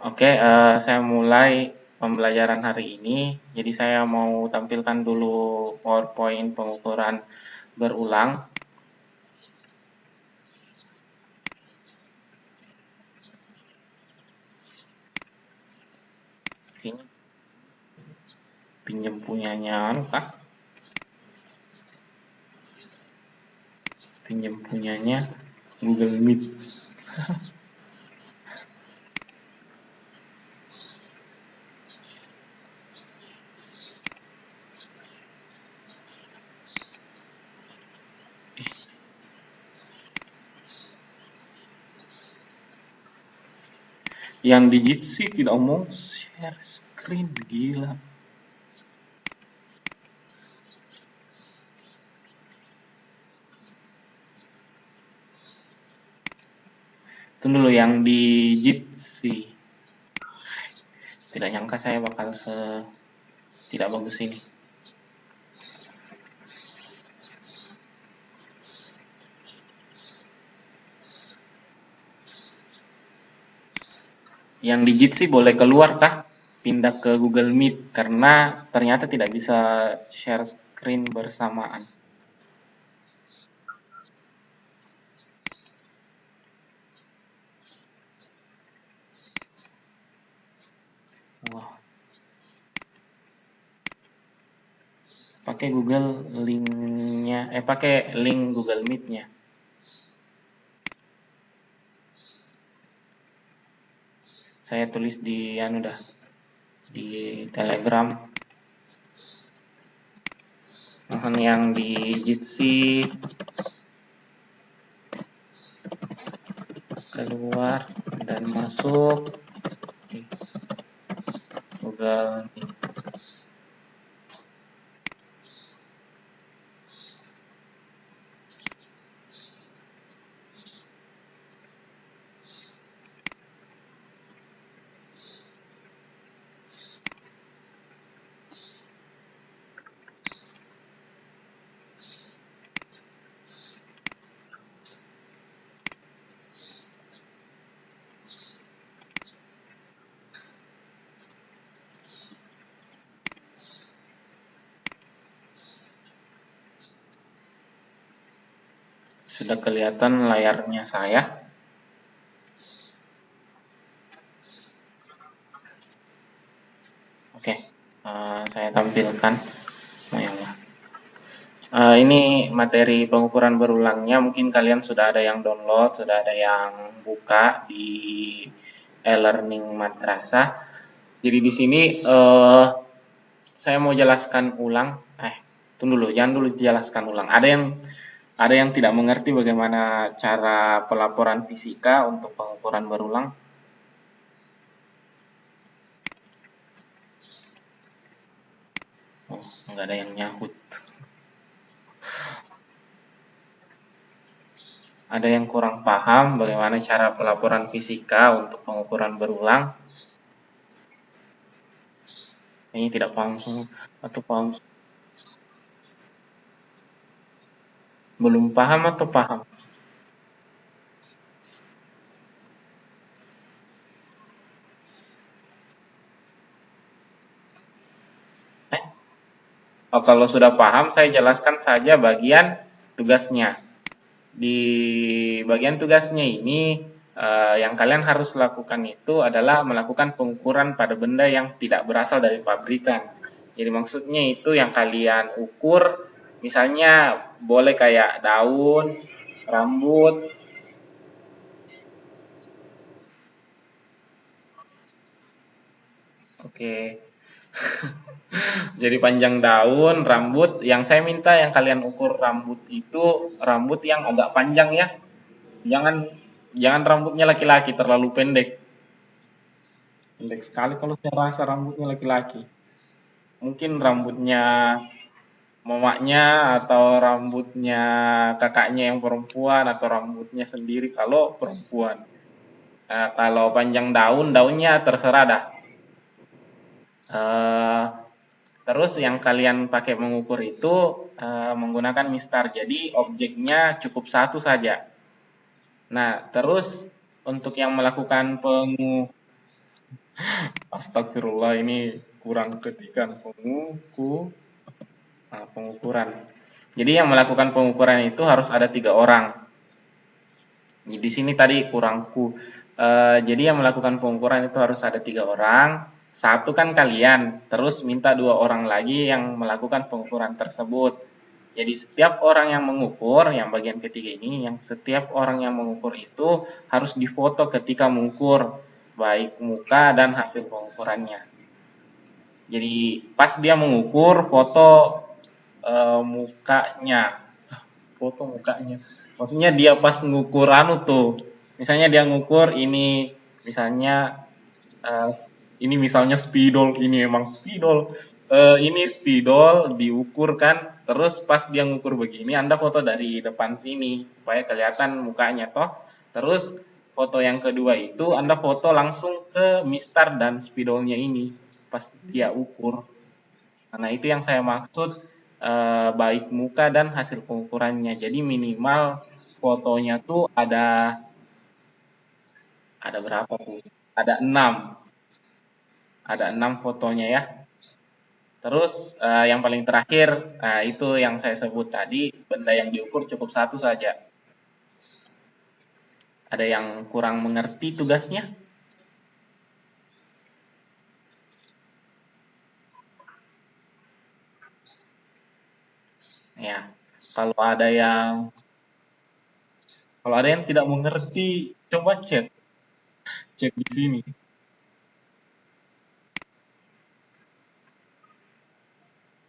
Oke, saya mulai pembelajaran hari ini. Jadi saya mau tampilkan dulu PowerPoint pengukuran berulang. Kayaknya pinjam punyanya anu kah? Pinjam punyanya Google Meet. Yang digit sih tidak mau share screen, gila. Tunggu dulu yang digit sih. Tidak nyangka saya bakal tidak bagus ini. Yang digit sih boleh keluar kah? Pindah ke Google Meet karena ternyata tidak bisa share screen bersamaan. Wah, pakai Google linknya, pakai link Google Meet-nya. Saya tulis di anu dah, di Telegram. Mohon yang di Jitsi keluar dan masuk di Google Meet. Sudah kelihatan layarnya saya. Oke, saya tampilkan. Oh, ya Allah. Ini materi pengukuran berulangnya, mungkin kalian sudah ada yang download, sudah ada yang buka di e-learning madrasah. Jadi di sini saya mau jelaskan ulang. Tunggu dulu, jangan dulu dijelaskan ulang. Ada yang tidak mengerti bagaimana cara pelaporan fisika untuk pengukuran berulang. Oh, nggak ada yang nyahut. Ada yang kurang paham bagaimana cara pelaporan fisika untuk pengukuran berulang. Ini tidak paham semua atau paham? Belum paham atau paham? Eh, kalau sudah paham, saya jelaskan saja bagian tugasnya. Di bagian tugasnya ini, yang kalian harus lakukan itu adalah melakukan pengukuran pada benda yang tidak berasal dari pabrikan. Jadi maksudnya itu yang kalian ukur, misalnya boleh kayak daun, rambut. Oke. Jadi panjang daun, rambut. Yang saya minta yang kalian ukur rambut itu rambut yang agak panjang ya. Jangan jangan rambutnya laki-laki terlalu pendek. Pendek sekali kalau saya rasa rambutnya laki-laki. Mungkin rambutnya mamanya atau rambutnya kakaknya yang perempuan atau rambutnya sendiri kalau perempuan. Kalau panjang daun, daunnya terserah dah. Eh, Terus yang kalian pakai mengukur itu menggunakan mistar. Jadi objeknya cukup satu saja. Nah, terus untuk yang melakukan Astagfirullah, ini kurang ketikan pengukuran. Jadi yang melakukan pengukuran itu harus ada 3 orang. Di sini tadi kurangku. Jadi yang melakukan pengukuran itu harus ada 3 orang. Satu kan kalian, terus minta 2 orang lagi yang melakukan pengukuran tersebut. Jadi setiap orang yang mengukur, yang bagian ketiga ini, yang setiap orang yang mengukur itu harus difoto ketika mengukur, baik muka dan hasil pengukurannya. Jadi pas dia mengukur, foto mukanya, foto mukanya. Maksudnya dia pas ngukur anu tuh, misalnya dia ngukur ini, misalnya eh, ini misalnya spidol, ini emang spidol. Ini spidol diukur kan, terus pas dia ngukur begini, Anda foto dari depan sini supaya kelihatan mukanya toh. Terus foto yang kedua itu Anda foto langsung ke mistar dan spidolnya ini pas dia ukur. Nah, itu yang saya maksud baik muka dan hasil pengukurannya. Jadi minimal fotonya tuh ada berapa tuh? Ada 6. Ada 6 fotonya ya. Terus yang paling terakhir, itu yang saya sebut tadi, benda yang diukur cukup satu saja. Ada yang kurang mengerti tugasnya? Ya. Kalau ada yang kalau ada yang tidak mengerti, coba cek di sini.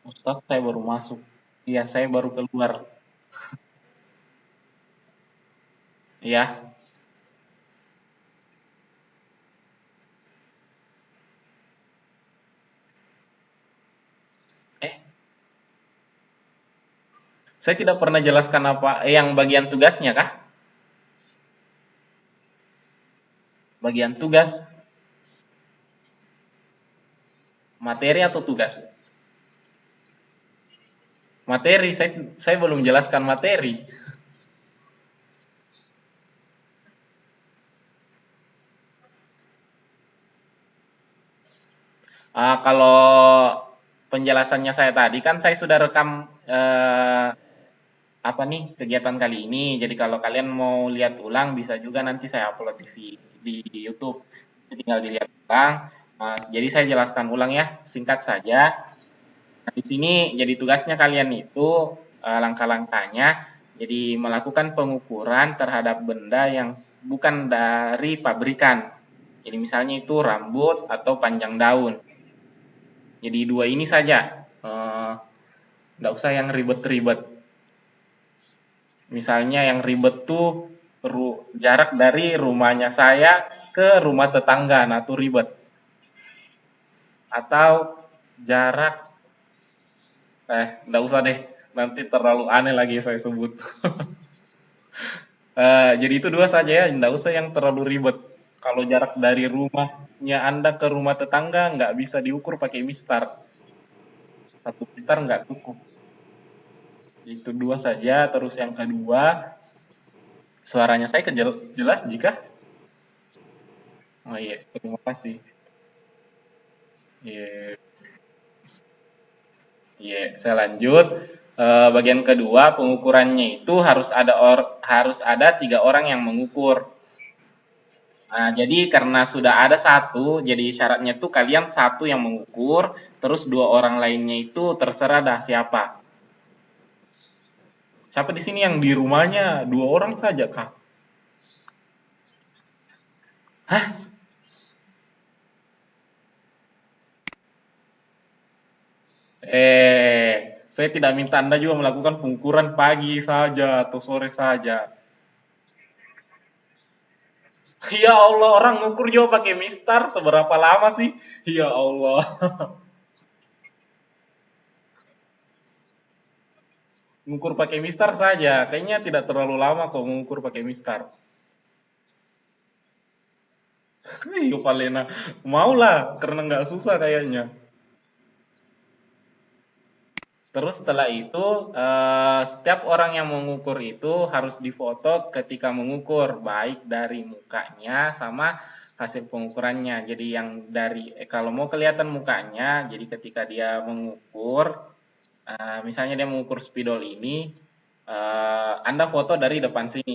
Ustadz, saya baru masuk. Iya, saya baru keluar. Iya. Eh, saya tidak pernah jelaskan apa yang bagian tugasnya kah? Bagian tugas, materi atau tugas? Materi, saya belum jelaskan materi. Kalau penjelasannya saya tadi kan saya sudah rekam apa nih kegiatan kali ini. Jadi kalau kalian mau lihat ulang bisa juga nanti saya upload di YouTube. Jadi tinggal dilihat ulang. Jadi saya jelaskan ulang ya, singkat saja. Nah, di sini jadi tugasnya kalian itu langkah-langkahnya. Jadi melakukan pengukuran terhadap benda yang bukan dari pabrikan. Jadi misalnya itu rambut atau panjang daun. Jadi dua ini saja. Nggak usah yang ribet-ribet. Misalnya yang ribet tuh jarak dari rumahnya saya ke rumah tetangga, nah tuh ribet. Atau jarak, nggak usah deh, nanti terlalu aneh lagi saya sebut. Jadi itu dua saja ya, nggak usah yang terlalu ribet. Kalau jarak dari rumahnya Anda ke rumah tetangga nggak bisa diukur pakai mistar. Satu mistar nggak cukup. Itu dua saja. Terus yang kedua, suaranya saya jelas jika? Oh iya, terima kasih. Iya, iya, saya lanjut. Bagian kedua, pengukurannya itu harus ada 3 orang yang mengukur. Nah, jadi karena sudah ada satu, jadi syaratnya tuh kalian satu yang mengukur, terus 2 orang lainnya itu terserah dah siapa. Siapa di sini yang di rumahnya 2 orang saja, Kak? Hah? Saya tidak minta Anda juga melakukan pengukuran pagi saja atau sore saja. Ya Allah, orang ngukur juga pakai mistar, seberapa lama sih? Ya Allah. Mengukur pakai mistar saja, kayaknya tidak terlalu lama kok mengukur pakai mistar. Iya Palena, maulah karena nggak susah kayaknya. Terus setelah itu, setiap orang yang mengukur itu harus difoto ketika mengukur, baik dari mukanya sama hasil pengukurannya. Jadi yang dari kalau mau kelihatan mukanya, jadi ketika dia mengukur, misalnya dia mengukur spidol ini, Anda foto dari depan sini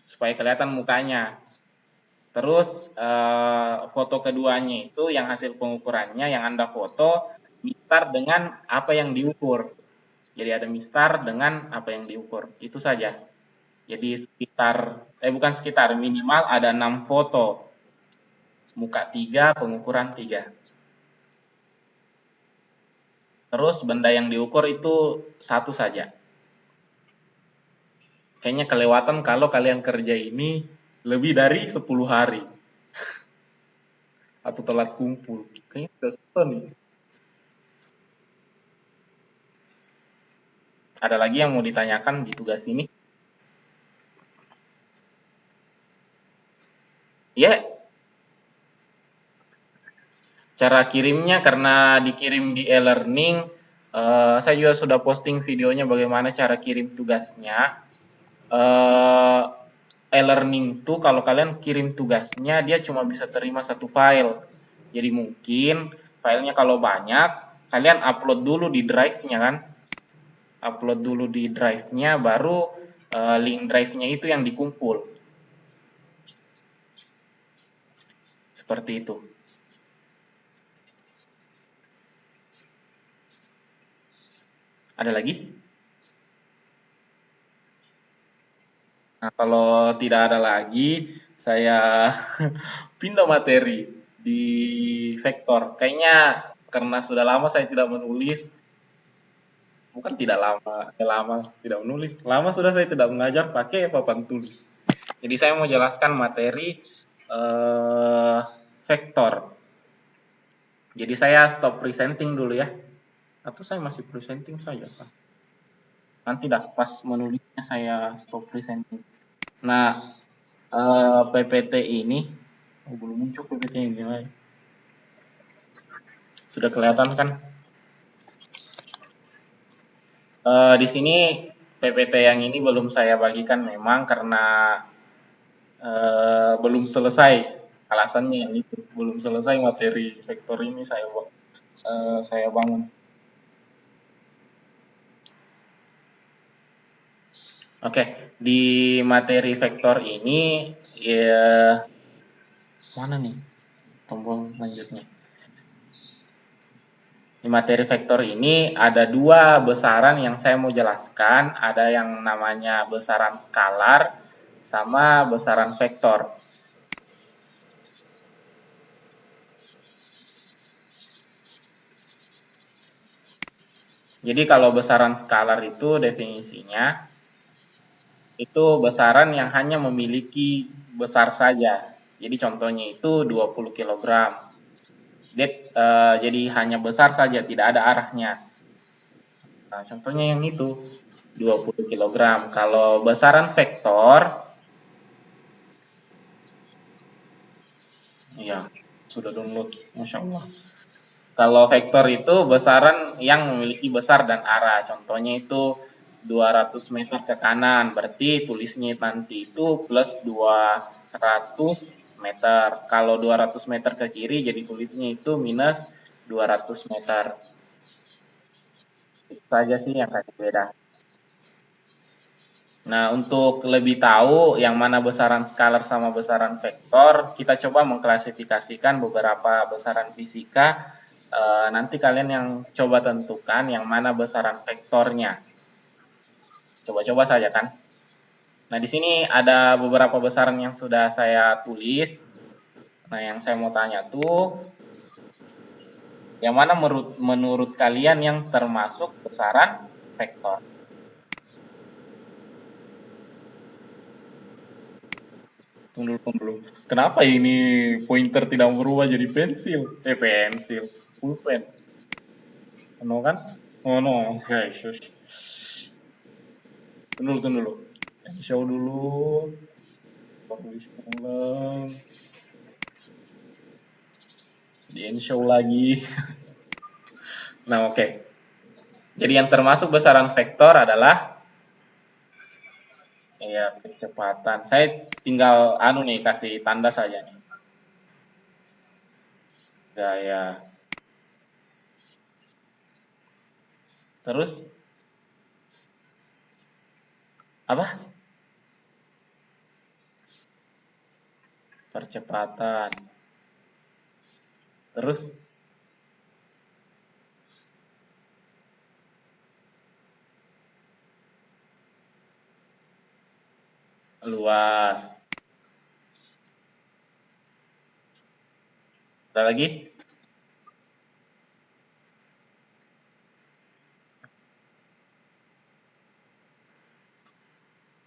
supaya kelihatan mukanya. Terus foto keduanya itu yang hasil pengukurannya yang Anda foto mistar dengan apa yang diukur. Jadi ada mistar dengan apa yang diukur. Itu saja. Jadi bukan sekitar, minimal ada 6 foto. Muka 3, pengukuran 3. Terus benda yang diukur itu satu saja. Kayaknya kelewatan kalau kalian kerja ini lebih dari 10 hari. Atau telat kumpul. Kayaknya sudah susah nih. Ada lagi yang mau ditanyakan di tugas ini? Ya, cara kirimnya karena dikirim di e-learning, saya juga sudah posting videonya bagaimana cara kirim tugasnya. E-learning tuh kalau kalian kirim tugasnya dia cuma bisa terima satu file. Jadi mungkin filenya kalau banyak, kalian upload dulu di drive-nya kan. Upload dulu di drive-nya, baru link drive-nya itu yang dikumpul. Seperti itu. Ada lagi? Nah, kalau tidak ada lagi, saya pindah materi di vektor. Kayaknya karena sudah lama saya tidak menulis, bukan tidak lama, lama tidak menulis. Lama sudah saya tidak mengajar pakai papan tulis. Jadi saya mau jelaskan materi vektor. Jadi saya stop presenting dulu ya. Atau saya masih presenting saja kan? Nanti dah pas menulisnya saya stop presenting. Nah, PPT ini belum muncul PPT ini. Sudah kelihatan kan? Di sini PPT yang ini belum saya bagikan memang karena belum selesai. Alasannya yang itu belum selesai materi vektor ini saya bangun. Oke, di materi vektor ini ya mana nih tombol lanjutnya? Di materi vektor ini ada dua besaran yang saya mau jelaskan, ada yang namanya besaran skalar sama besaran vektor. Jadi kalau besaran skalar itu definisinya itu besaran yang hanya memiliki besar saja. Jadi contohnya itu 20 kg. Jadi hanya besar saja, tidak ada arahnya. Nah, contohnya yang itu 20 kg. Kalau besaran vektor, ya sudah download, Masya Allah. Kalau vektor itu besaran yang memiliki besar dan arah. Contohnya itu 200 meter ke kanan, berarti tulisnya nanti itu plus 200 meter. Kalau 200 meter ke kiri, jadi tulisnya itu minus 200 meter. Itu saja sih yang kasih beda. Nah, untuk lebih tahu yang mana besaran skalar sama besaran vektor, kita coba mengklasifikasikan beberapa besaran fisika. Nanti kalian yang coba tentukan yang mana besaran vektornya. Coba-coba saja kan. Nah, di sini ada beberapa besaran yang sudah saya tulis. Nah, yang saya mau tanya tuh, yang mana menurut kalian yang termasuk besaran vektor? Tunggu dulu. Kenapa ini pointer tidak berubah jadi pensil? Pensil. Pulpen. No kan? Oh no, guys. Tunggu dulu. Show dulu. Publish ulang. Di show lagi. Nah, oke. Jadi yang termasuk besaran vektor adalah ya kecepatan. Saya tinggal nih kasih tanda saja nih. gaya. Terus apa? Percepatan. Terus luas. Ada lagi?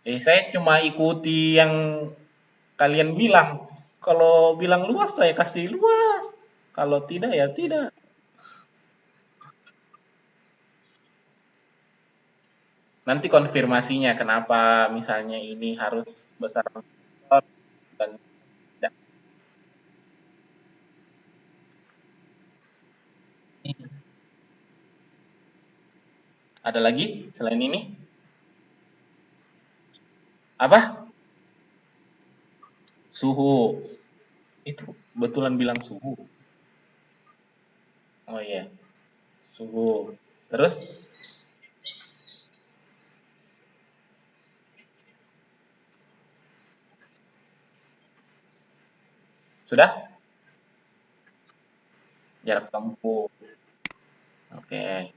Saya cuma ikuti yang kalian bilang. Kalau bilang luas saya kasih luas. Kalau tidak ya tidak. Nanti konfirmasinya kenapa misalnya ini harus besar dan tidak. Ada lagi selain ini? Apa? Suhu. Itu betulan bilang suhu. Oh iya, suhu. Terus sudah? Jarak tempuh. Oke.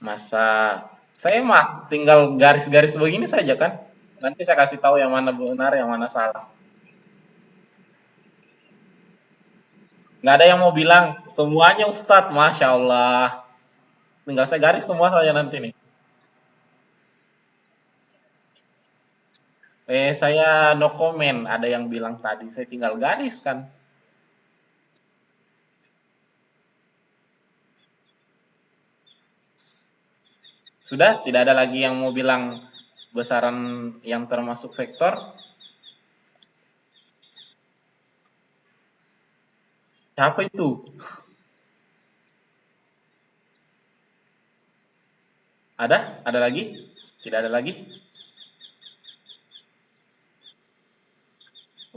Masa saya mah tinggal garis-garis begini saja kan? Nanti saya kasih tahu yang mana benar, yang mana salah. Nggak ada yang mau bilang semuanya Ustadz, Masya Allah. Tinggal saya garis semua saja nanti nih. Saya no comment. Ada yang bilang tadi, saya tinggal garis kan. Sudah, tidak ada lagi yang mau bilang besaran yang termasuk vektor. Siapa itu? Ada? Ada lagi? Tidak ada lagi?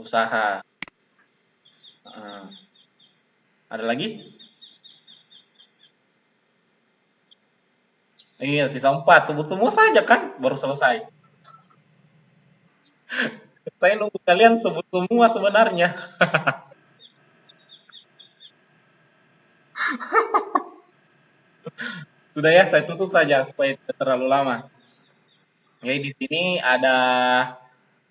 Usaha. Eh, ada lagi? Iya, sisa 4. Sebut semua saja kan? Baru selesai. Saya nunggu kalian sebut semua sebenarnya. Sudah ya, saya tutup saja supaya tidak terlalu lama. Jadi di sini ada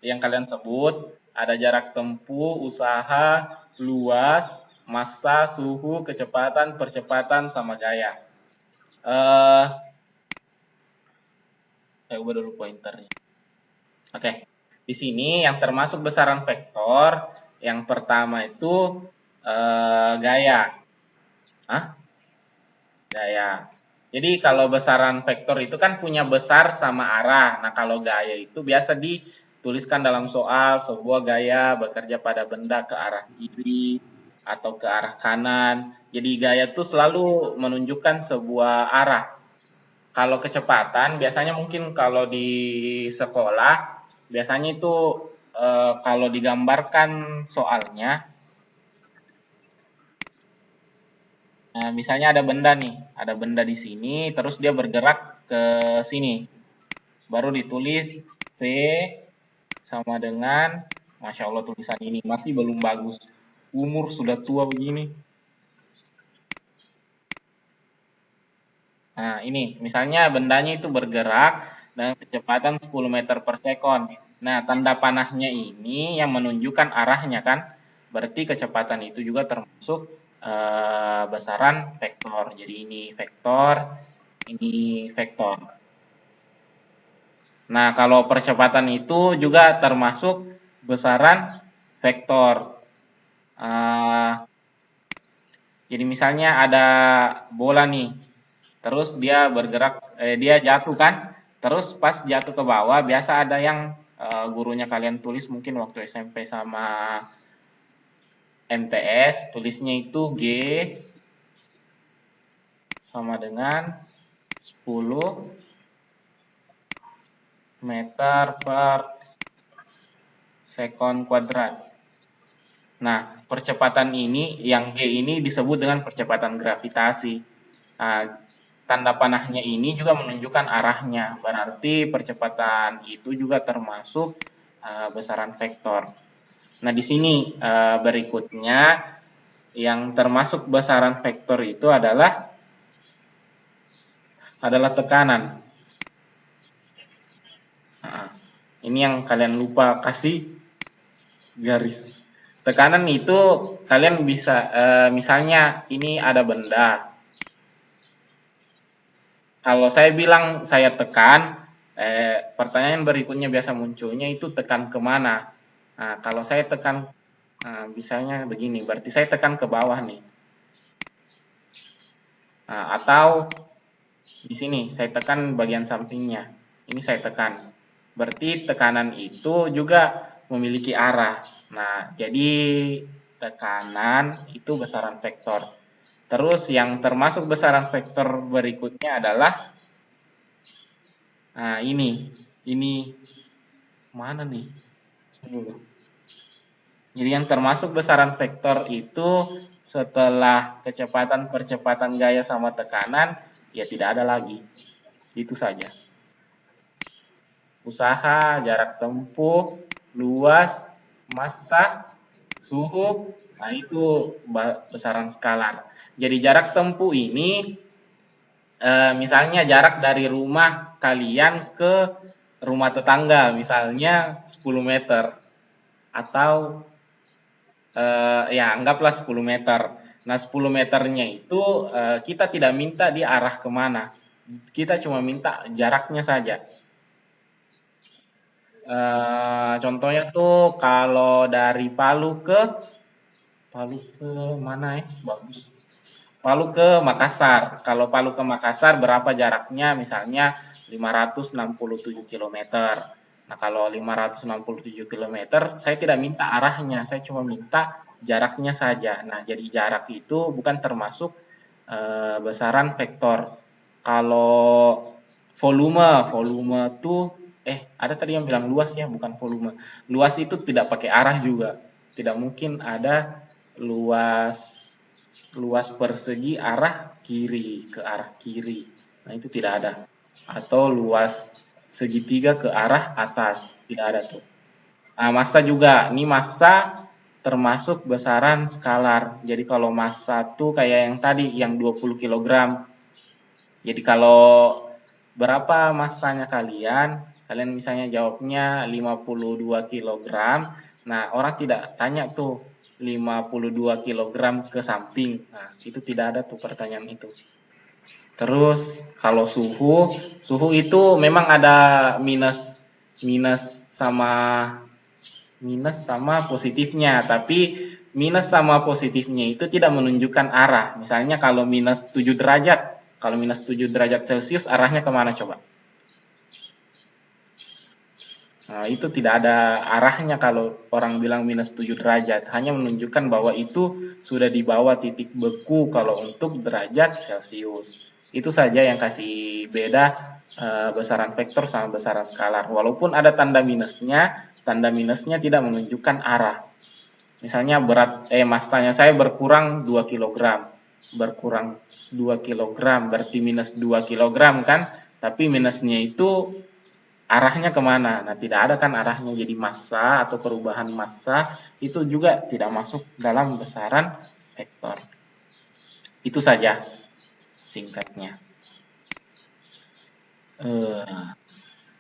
yang kalian sebut, ada jarak tempuh, usaha, luas, massa, suhu, kecepatan, percepatan, sama gaya. Eh, saya ubah dulu pointernya. Oke, di sini yang termasuk besaran vektor, yang pertama itu gaya. Hah? Gaya. Jadi kalau besaran vektor itu kan punya besar sama arah. Nah, kalau gaya itu biasa dituliskan dalam soal sebuah gaya bekerja pada benda ke arah kiri atau ke arah kanan. Jadi gaya itu selalu menunjukkan sebuah arah. Kalau kecepatan biasanya mungkin kalau di sekolah biasanya itu kalau digambarkan soalnya, misalnya ada benda nih, ada benda di sini, terus dia bergerak ke sini, baru ditulis V sama dengan, Masya Allah tulisan ini masih belum bagus, umur sudah tua begini. Nah ini, misalnya bendanya itu bergerak dengan kecepatan 10 meter per sekon. Nah tanda panahnya ini yang menunjukkan arahnya kan, berarti kecepatan itu juga termasuk besaran vektor. Jadi ini vektor, ini vektor. Nah, kalau percepatan itu juga termasuk besaran vektor. Eh, jadi misalnya ada bola nih, terus dia bergerak, dia jatuh kan, terus pas jatuh ke bawah, biasa ada yang gurunya kalian tulis mungkin waktu SMP sama MTS, tulisnya itu G sama dengan 10 meter per sekon kuadrat. Nah, percepatan ini, yang G ini disebut dengan percepatan gravitasi. Nah, tanda panahnya ini juga menunjukkan arahnya, berarti percepatan itu juga termasuk besaran vektor. Nah, di sini berikutnya yang termasuk besaran vektor itu adalah tekanan. Nah, ini yang kalian lupa kasih garis. Tekanan itu kalian bisa misalnya ini ada benda. Kalau saya bilang saya tekan, pertanyaan berikutnya biasa munculnya itu tekan kemana? Nah, kalau saya tekan, misalnya begini, berarti saya tekan ke bawah nih. Nah, atau di sini saya tekan bagian sampingnya. Ini saya tekan. Berarti tekanan itu juga memiliki arah. Nah, jadi tekanan itu besaran vektor. Terus yang termasuk besaran vektor berikutnya adalah ini mana nih? Jadi yang termasuk besaran vektor itu setelah kecepatan, percepatan gaya sama tekanan, ya tidak ada lagi. Itu saja. Usaha, jarak tempuh, luas, massa, suhu, nah itu besaran skalar. Jadi jarak tempuh ini misalnya jarak dari rumah kalian ke rumah tetangga, misalnya 10 meter. Atau ya anggaplah 10 meter. Nah 10 meternya itu kita tidak minta dia arah kemana. Kita cuma minta jaraknya saja. Contohnya tuh kalau dari Palu ke mana ya? Bagus. Palu ke Makassar. Kalau Palu ke Makassar berapa jaraknya? Misalnya 567 kilometer. Nah, kalau 567 kilometer, saya tidak minta arahnya, saya cuma minta jaraknya saja. Nah, jadi jarak itu bukan termasuk besaran vektor. Kalau volume tuh ada tadi yang bilang luas ya, bukan volume. Luas itu tidak pakai arah juga. Tidak mungkin ada luas persegi arah kiri ke arah kiri. Nah, itu tidak ada. Atau luas segitiga ke arah atas, tidak ada tuh. Nah, massa juga. Ini massa termasuk besaran skalar. Jadi kalau massa tuh kayak yang tadi yang 20 kg. Jadi kalau berapa massanya kalian? Kalian misalnya jawabnya 52 kg. Nah, orang tidak tanya tuh 52 kg ke samping. Nah, itu tidak ada tuh pertanyaan itu. Terus kalau suhu itu memang ada minus sama positifnya, tapi minus sama positifnya itu tidak menunjukkan arah. Misalnya kalau minus 7 derajat, kalau minus 7 derajat Celcius arahnya kemana coba? Nah, itu tidak ada arahnya kalau orang bilang minus 7 derajat. Hanya menunjukkan bahwa itu sudah di bawah titik beku kalau untuk derajat Celcius. Itu saja yang kasih beda besaran vektor sama besaran skalar. Walaupun ada tanda minusnya tidak menunjukkan arah. Misalnya massanya saya berkurang 2 kg. Berkurang 2 kg berarti minus 2 kg kan? Tapi minusnya itu arahnya kemana? Nah, tidak ada kan arahnya, jadi massa atau perubahan massa itu juga tidak masuk dalam besaran vektor. Itu saja singkatnya.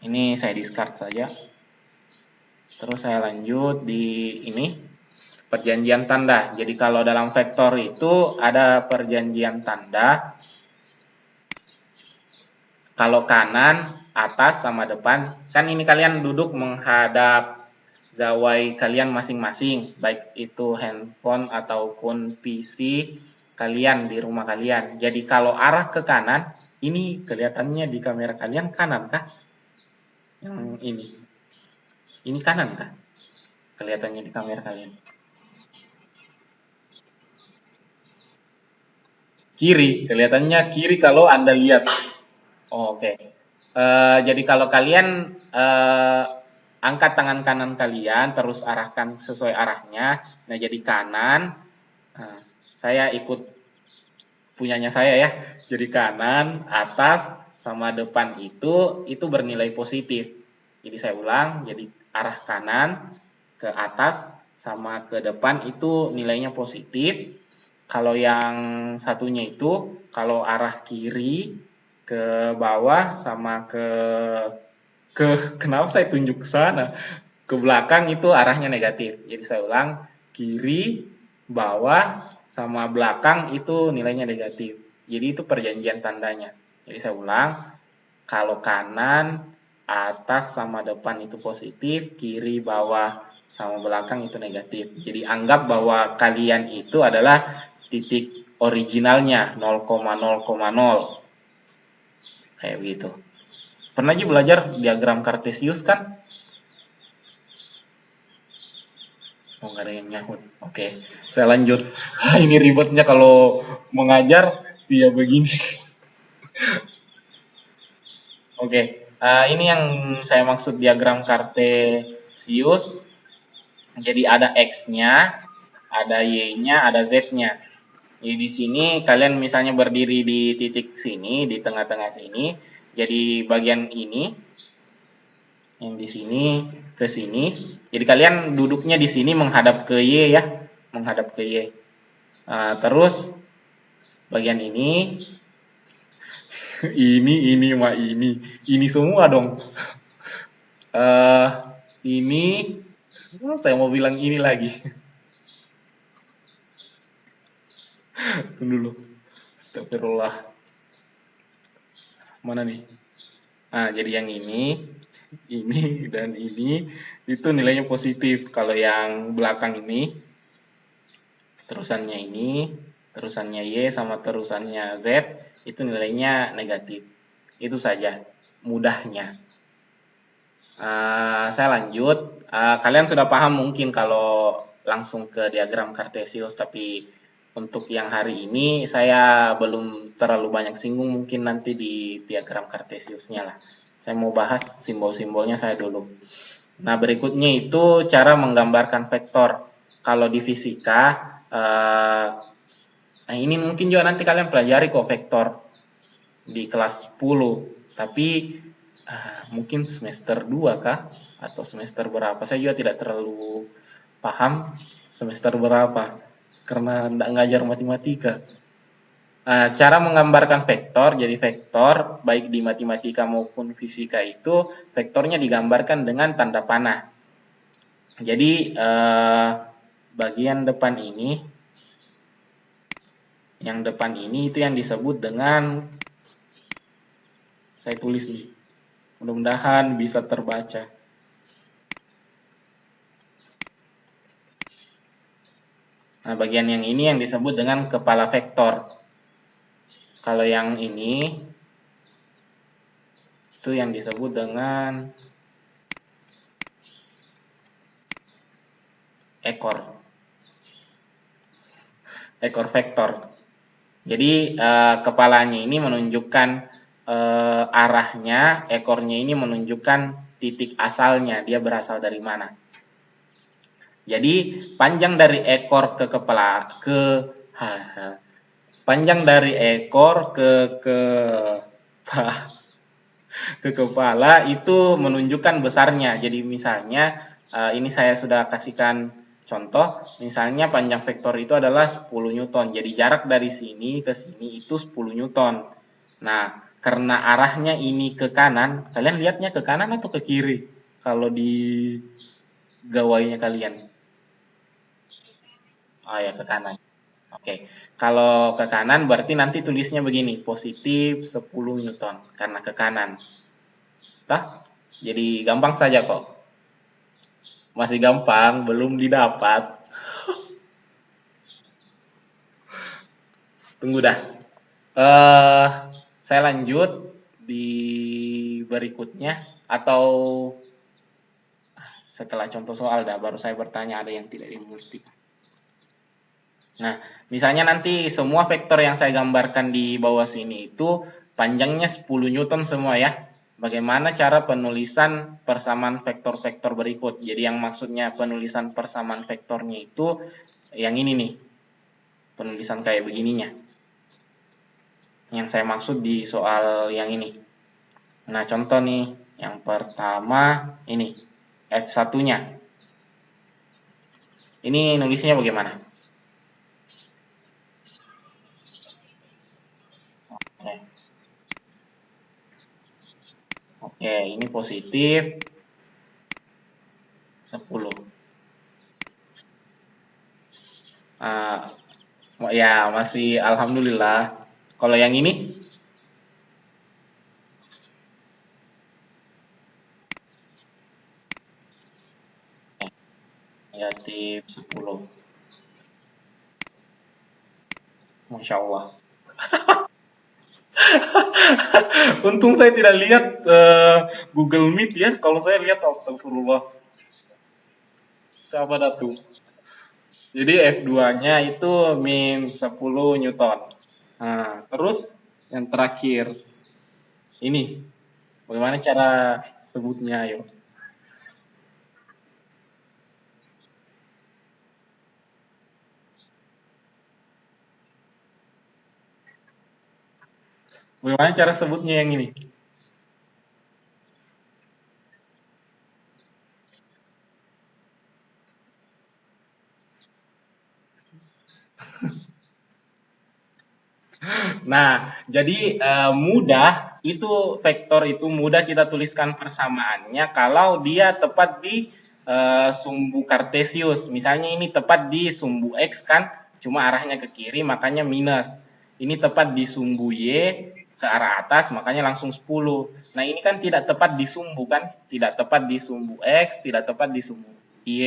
Ini saya discard saja. Terus saya lanjut di ini perjanjian tanda. Jadi kalau dalam vektor itu ada perjanjian tanda. Kalau kanan, atas sama depan, kan ini kalian duduk menghadap gawai kalian masing-masing, baik itu handphone ataupun PC kalian di rumah kalian. Jadi kalau arah ke kanan, ini kelihatannya di kamera kalian kanan kah? Yang ini. Ini kanan kah? Kelihatannya di kamera kalian. Kiri, kelihatannya kiri kalau Anda lihat. Oke. Jadi kalau kalian angkat tangan kanan kalian, terus arahkan sesuai arahnya. Nah, jadi kanan. Nah, saya ikut punyanya saya ya. Jadi kanan, atas, sama depan itu bernilai positif. Jadi saya ulang, jadi arah kanan ke atas sama ke depan itu nilainya positif. Kalau yang satunya itu, kalau arah kiri ke bawah sama kenapa saya tunjuk ke sana? Ke belakang itu arahnya negatif. Jadi saya ulang, kiri, bawah, sama belakang itu nilainya negatif. Jadi itu perjanjian tandanya. Jadi saya ulang, kalau kanan, atas sama depan itu positif, kiri, bawah, sama belakang itu negatif. Jadi anggap bahwa kalian itu adalah titik originalnya 0,0,0. Kayak begitu. Pernah aja belajar diagram Kartesius kan? Oh, nggak ada yang nyahut. Oke, saya lanjut. Ini ribetnya kalau mengajar, ya begini. Oke, ini yang saya maksud diagram Kartesius. Jadi ada X-nya, ada Y-nya, ada Z-nya. Jadi di sini kalian misalnya berdiri di titik sini, di tengah-tengah sini. Jadi bagian ini, yang di sini ke sini. Jadi kalian duduknya di sini menghadap ke Y ya, menghadap ke Y. Terus bagian ini, ini semua dong. Ini, saya mau bilang ini lagi. Tunggu dulu. Astagfirullah. Mana nih? Jadi yang ini dan ini itu nilainya positif. Kalau yang belakang ini, terusannya Y sama terusannya Z itu nilainya negatif. Itu saja mudahnya. Saya lanjut. Kalian sudah paham mungkin kalau langsung ke diagram Kartesius, tapi untuk yang hari ini saya belum terlalu banyak singgung, mungkin nanti di diagram Kartesiusnya lah. Saya mau bahas simbol-simbolnya saya dulu. Nah, berikutnya itu cara menggambarkan vektor. Kalau di fisika, nah ini mungkin juga nanti kalian pelajari kok vektor di kelas 10. Tapi mungkin semester 2 kah? Atau semester berapa? Saya juga tidak terlalu paham semester berapa. Karena tidak ngajar matematika. Cara menggambarkan vektor, jadi vektor baik di matematika maupun fisika itu vektornya digambarkan dengan tanda panah. Jadi bagian depan ini, yang depan ini itu yang disebut dengan, saya tulis nih, mudah-mudahan bisa terbaca. Nah, bagian yang ini yang disebut dengan kepala vektor. Kalau yang ini itu yang disebut dengan ekor vektor. Jadi kepalanya ini menunjukkan arahnya, ekornya ini menunjukkan titik asalnya, dia berasal dari mana. Jadi panjang dari ekor ke kepala panjang dari ekor ke kepala itu menunjukkan besarnya. Jadi misalnya ini saya sudah kasihkan contoh, misalnya panjang vektor itu adalah 10 Newton. Jadi jarak dari sini ke sini itu 10 Newton. Nah, karena arahnya ini ke kanan, kalian lihatnya ke kanan atau ke kiri? Kalau di gawainya kalian. Oh ya, ke kanan. Oke. Kalau ke kanan berarti nanti tulisnya begini, positif 10 Newton karena ke kanan. Jadi gampang saja kok. Masih gampang, belum didapat. Tunggu dah. Saya lanjut di berikutnya atau setelah contoh soal dah baru saya bertanya ada yang tidak dimengerti. Nah, misalnya nanti semua vektor yang saya gambarkan di bawah sini itu panjangnya 10 Newton semua ya. Bagaimana cara penulisan persamaan vektor-vektor berikut? Jadi yang maksudnya penulisan persamaan vektornya itu yang ini nih, penulisan kayak begininya. Yang saya maksud di soal yang ini. Nah, contoh nih, yang pertama ini, F1-nya. Ini nulisnya bagaimana? Oke, oke, ini positif 10. Ah, ya, masih alhamdulillah. Kalau yang ini negatif 10. Masya Allah. Untung saya tidak lihat Google Meet ya. Kalau saya lihat astagfirullah. Siapa dah tuh? Jadi F2-nya itu min 10 Newton. Nah, terus yang terakhir ini bagaimana cara sebutnya ayo? Bagaimana cara sebutnya yang ini? Nah, jadi mudah itu vektor itu mudah kita tuliskan persamaannya kalau dia tepat di sumbu kartesius. Misalnya ini tepat di sumbu x kan, cuma arahnya ke kiri makanya minus. Ini tepat di sumbu y ke arah atas makanya langsung 10. Nah, ini kan tidak tepat di sumbu kan? Tidak tepat di sumbu x, tidak tepat di sumbu y.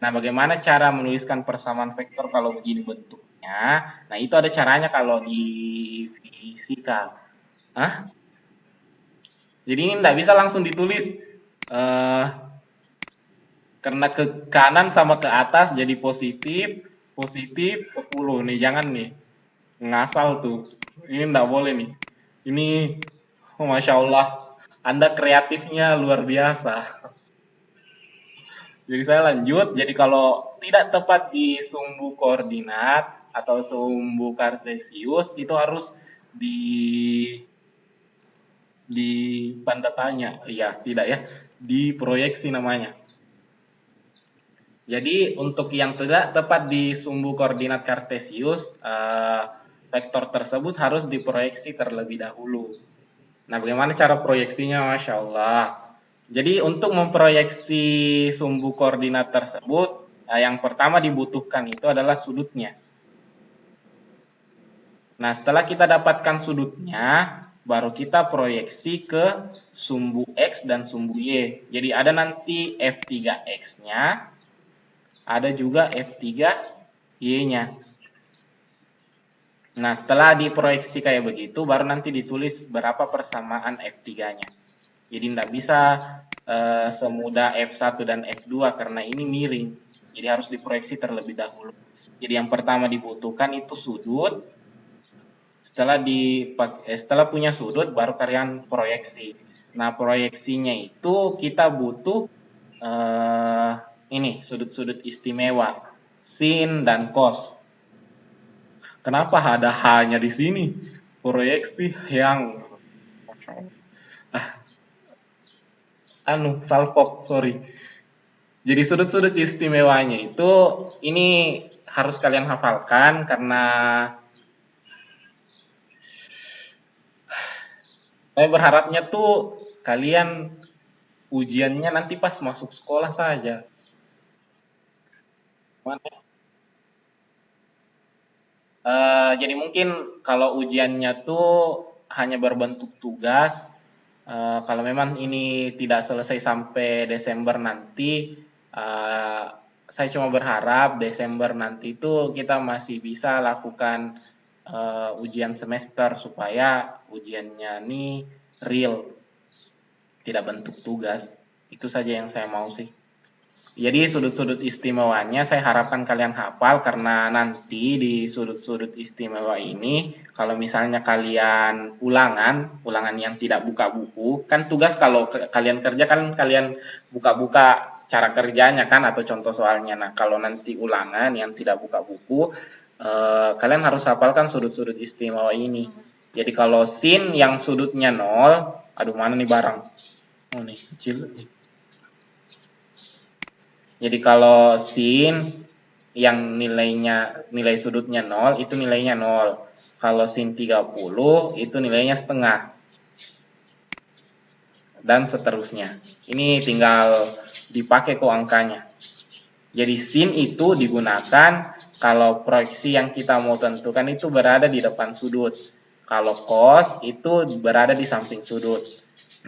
Nah, bagaimana cara menuliskan persamaan vektor kalau begini bentuknya? Nah, itu ada caranya kalau di fisika. Hah? Jadi ini tidak bisa langsung ditulis eh karena ke kanan sama ke atas jadi positif, positif 10 nih, jangan nih. Ngasal tuh. Ini tidak boleh nih. Ini, oh, Masya Allah, Anda kreatifnya luar biasa. Jadi saya lanjut, jadi kalau tidak tepat di sumbu koordinat atau sumbu kartesius itu harus di di tanda tanya, iya tidak ya, diproyeksi namanya. Jadi untuk yang tidak tepat di sumbu koordinat kartesius, vektor tersebut harus diproyeksi terlebih dahulu. Nah, bagaimana cara proyeksinya? Masya Allah. Jadi untuk memproyeksi sumbu koordinat tersebut, yang pertama dibutuhkan itu adalah sudutnya. Nah, setelah kita dapatkan sudutnya, baru kita proyeksi ke sumbu X dan sumbu Y. Jadi ada nanti F3X-nya, ada juga F3Y-nya. Nah, setelah diproyeksi kayak begitu, baru nanti ditulis berapa persamaan F3-nya. Jadi tidak bisa semudah F1 dan F2 karena ini miring. Jadi harus diproyeksi terlebih dahulu. Jadi yang pertama dibutuhkan itu sudut. Setelah punya sudut baru kalian proyeksi. Nah, proyeksinya itu kita butuh eh, ini sudut-sudut istimewa sin dan cos. Kenapa ada hanya di sini? Proyeksi yang salpok, sorry. Jadi sudut-sudut istimewanya itu ini harus kalian hafalkan karena saya berharapnya tuh kalian ujiannya nanti pas masuk sekolah saja. Jadi mungkin kalau ujiannya tuh hanya berbentuk tugas, kalau memang ini tidak selesai sampai Desember nanti, eh, saya cuma berharap Desember nanti itu kita masih bisa lakukan ujian semester supaya ujiannya ini real, tidak bentuk tugas. Itu saja yang saya mau sih. Jadi sudut-sudut istimewanya saya harapkan kalian hafal karena nanti di sudut-sudut istimewa ini kalau misalnya kalian ulangan yang tidak buka buku, kan tugas kalau kalian kerja kan kalian buka-buka cara kerjanya kan atau contoh soalnya. Nah, kalau nanti ulangan yang tidak buka buku, kalian harus hafalkan sudut-sudut istimewa ini. Jadi kalau sin yang sudutnya 0, aduh mana nih barang? Oh nih, kecil. Jadi kalau sin yang nilai sudutnya 0 itu nilainya 0. Kalau sin 30 itu nilainya setengah. Dan seterusnya. Ini tinggal dipakai kok angkanya. Jadi sin itu digunakan kalau proyeksi yang kita mau tentukan itu berada di depan sudut. Kalau cos itu berada di samping sudut.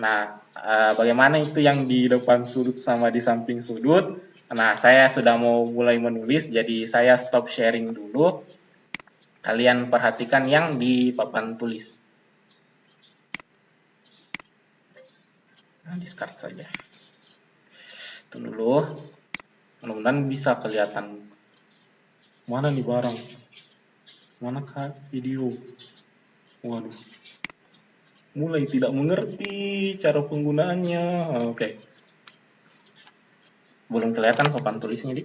Nah, bagaimana itu yang di depan sudut sama di samping sudut? Nah, saya sudah mau mulai menulis, jadi saya stop sharing dulu. Kalian perhatikan yang di papan tulis. Nah, discard saja. Tunggu dulu. Mudah-mudahan bisa kelihatan. Mana nih barang? Mana kah video? Waduh. Mulai tidak mengerti cara penggunaannya. Oke. Belum kelihatan papan tulisnya, Dik.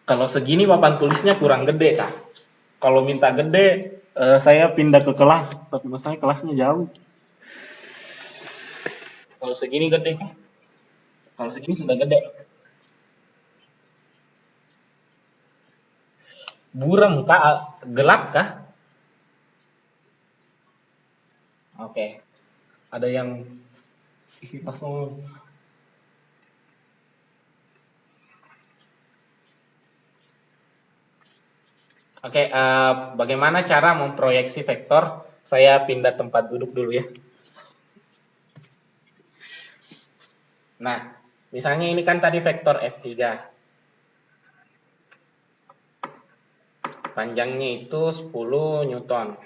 Kalau segini papan tulisnya kurang gede, Kak. Kalau minta gede, saya pindah ke kelas. Tapi masalahnya kelasnya jauh. Kalau segini gede, Kak. Kalau segini sudah gede. Buram, Kak. Gelap, Kak? Oke. Ada yang langsung. Oke, bagaimana cara memproyeksi vektor? Saya pindah tempat duduk dulu ya. Nah, misalnya ini kan tadi vektor F3. Panjangnya itu 10 Newton.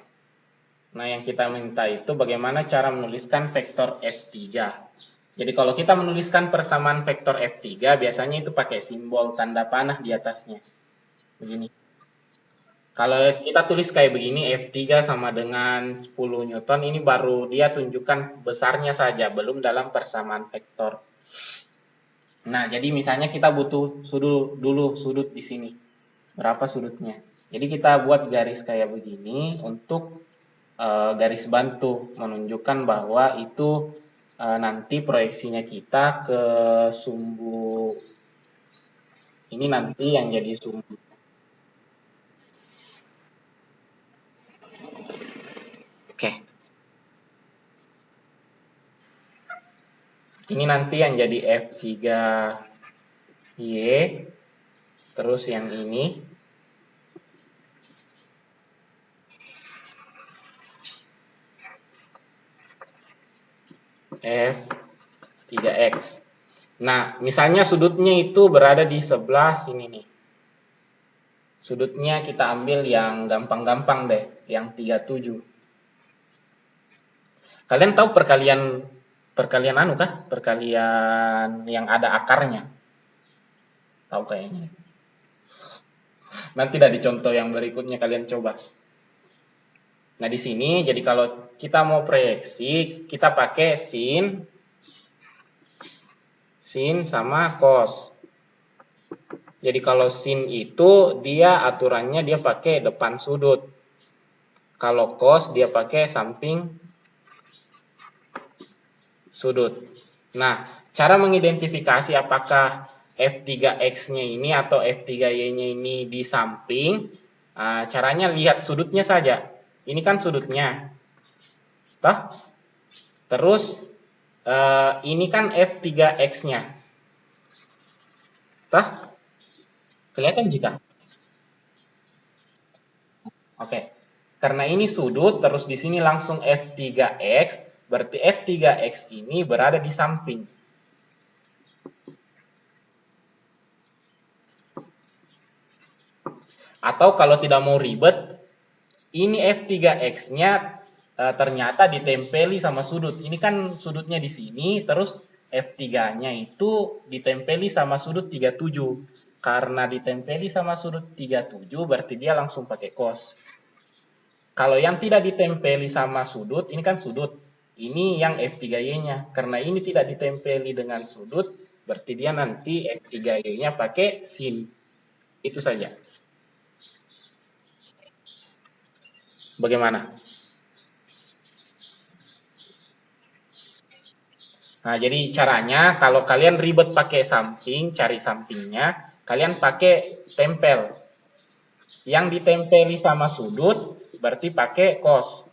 Nah, yang kita minta itu bagaimana cara menuliskan vektor F3. Jadi kalau kita menuliskan persamaan vektor F3, biasanya itu pakai simbol tanda panah di atasnya. Begini. Kalau kita tulis kayak begini, F3 sama dengan 10 Newton, ini baru dia tunjukkan besarnya saja, belum dalam persamaan vektor. Nah, jadi misalnya kita butuh sudut di sini. Berapa sudutnya? Jadi kita buat garis kayak begini untuk garis bantu, menunjukkan bahwa itu nanti proyeksinya kita ke sumbu. Ini nanti yang jadi sumbu. Oke. Ini nanti yang jadi F3Y, terus yang ini F3X. Nah, misalnya sudutnya itu berada di sebelah sini nih. Sudutnya kita ambil yang gampang-gampang deh, yang 37. Kalian tahu perkalian anu kah? Perkalian yang ada akarnya. Tahu kayaknya. Nanti dari contoh yang berikutnya kalian coba. Nah, di sini jadi kalau kita mau proyeksi, kita pakai sin sama cos. Jadi kalau sin itu dia aturannya dia pakai depan sudut. Kalau cos dia pakai samping sudut. Nah, cara mengidentifikasi apakah F3X-nya ini atau F3Y-nya ini di samping, caranya lihat sudutnya saja. Ini kan sudutnya. Toh? Terus ini kan F3X-nya. Toh? Kelihatan jika? Oke. Karena ini sudut, terus di sini langsung F3X, berarti F3X ini berada di samping. Atau kalau tidak mau ribet, ini F3X-nya ternyata ditempeli sama sudut. Ini kan sudutnya di sini, terus F3-nya itu ditempeli sama sudut 37. Karena ditempeli sama sudut 37 berarti dia langsung pakai cos. Kalau yang tidak ditempeli sama sudut, ini kan sudut. Ini yang F3Y-nya. Karena ini tidak ditempeli dengan sudut, berarti dia nanti F3Y-nya pakai sin. Itu saja. Bagaimana? Nah, jadi caranya kalau kalian ribet pakai samping, cari sampingnya, kalian pakai tempel. Yang ditempeli sama sudut, berarti pakai cos.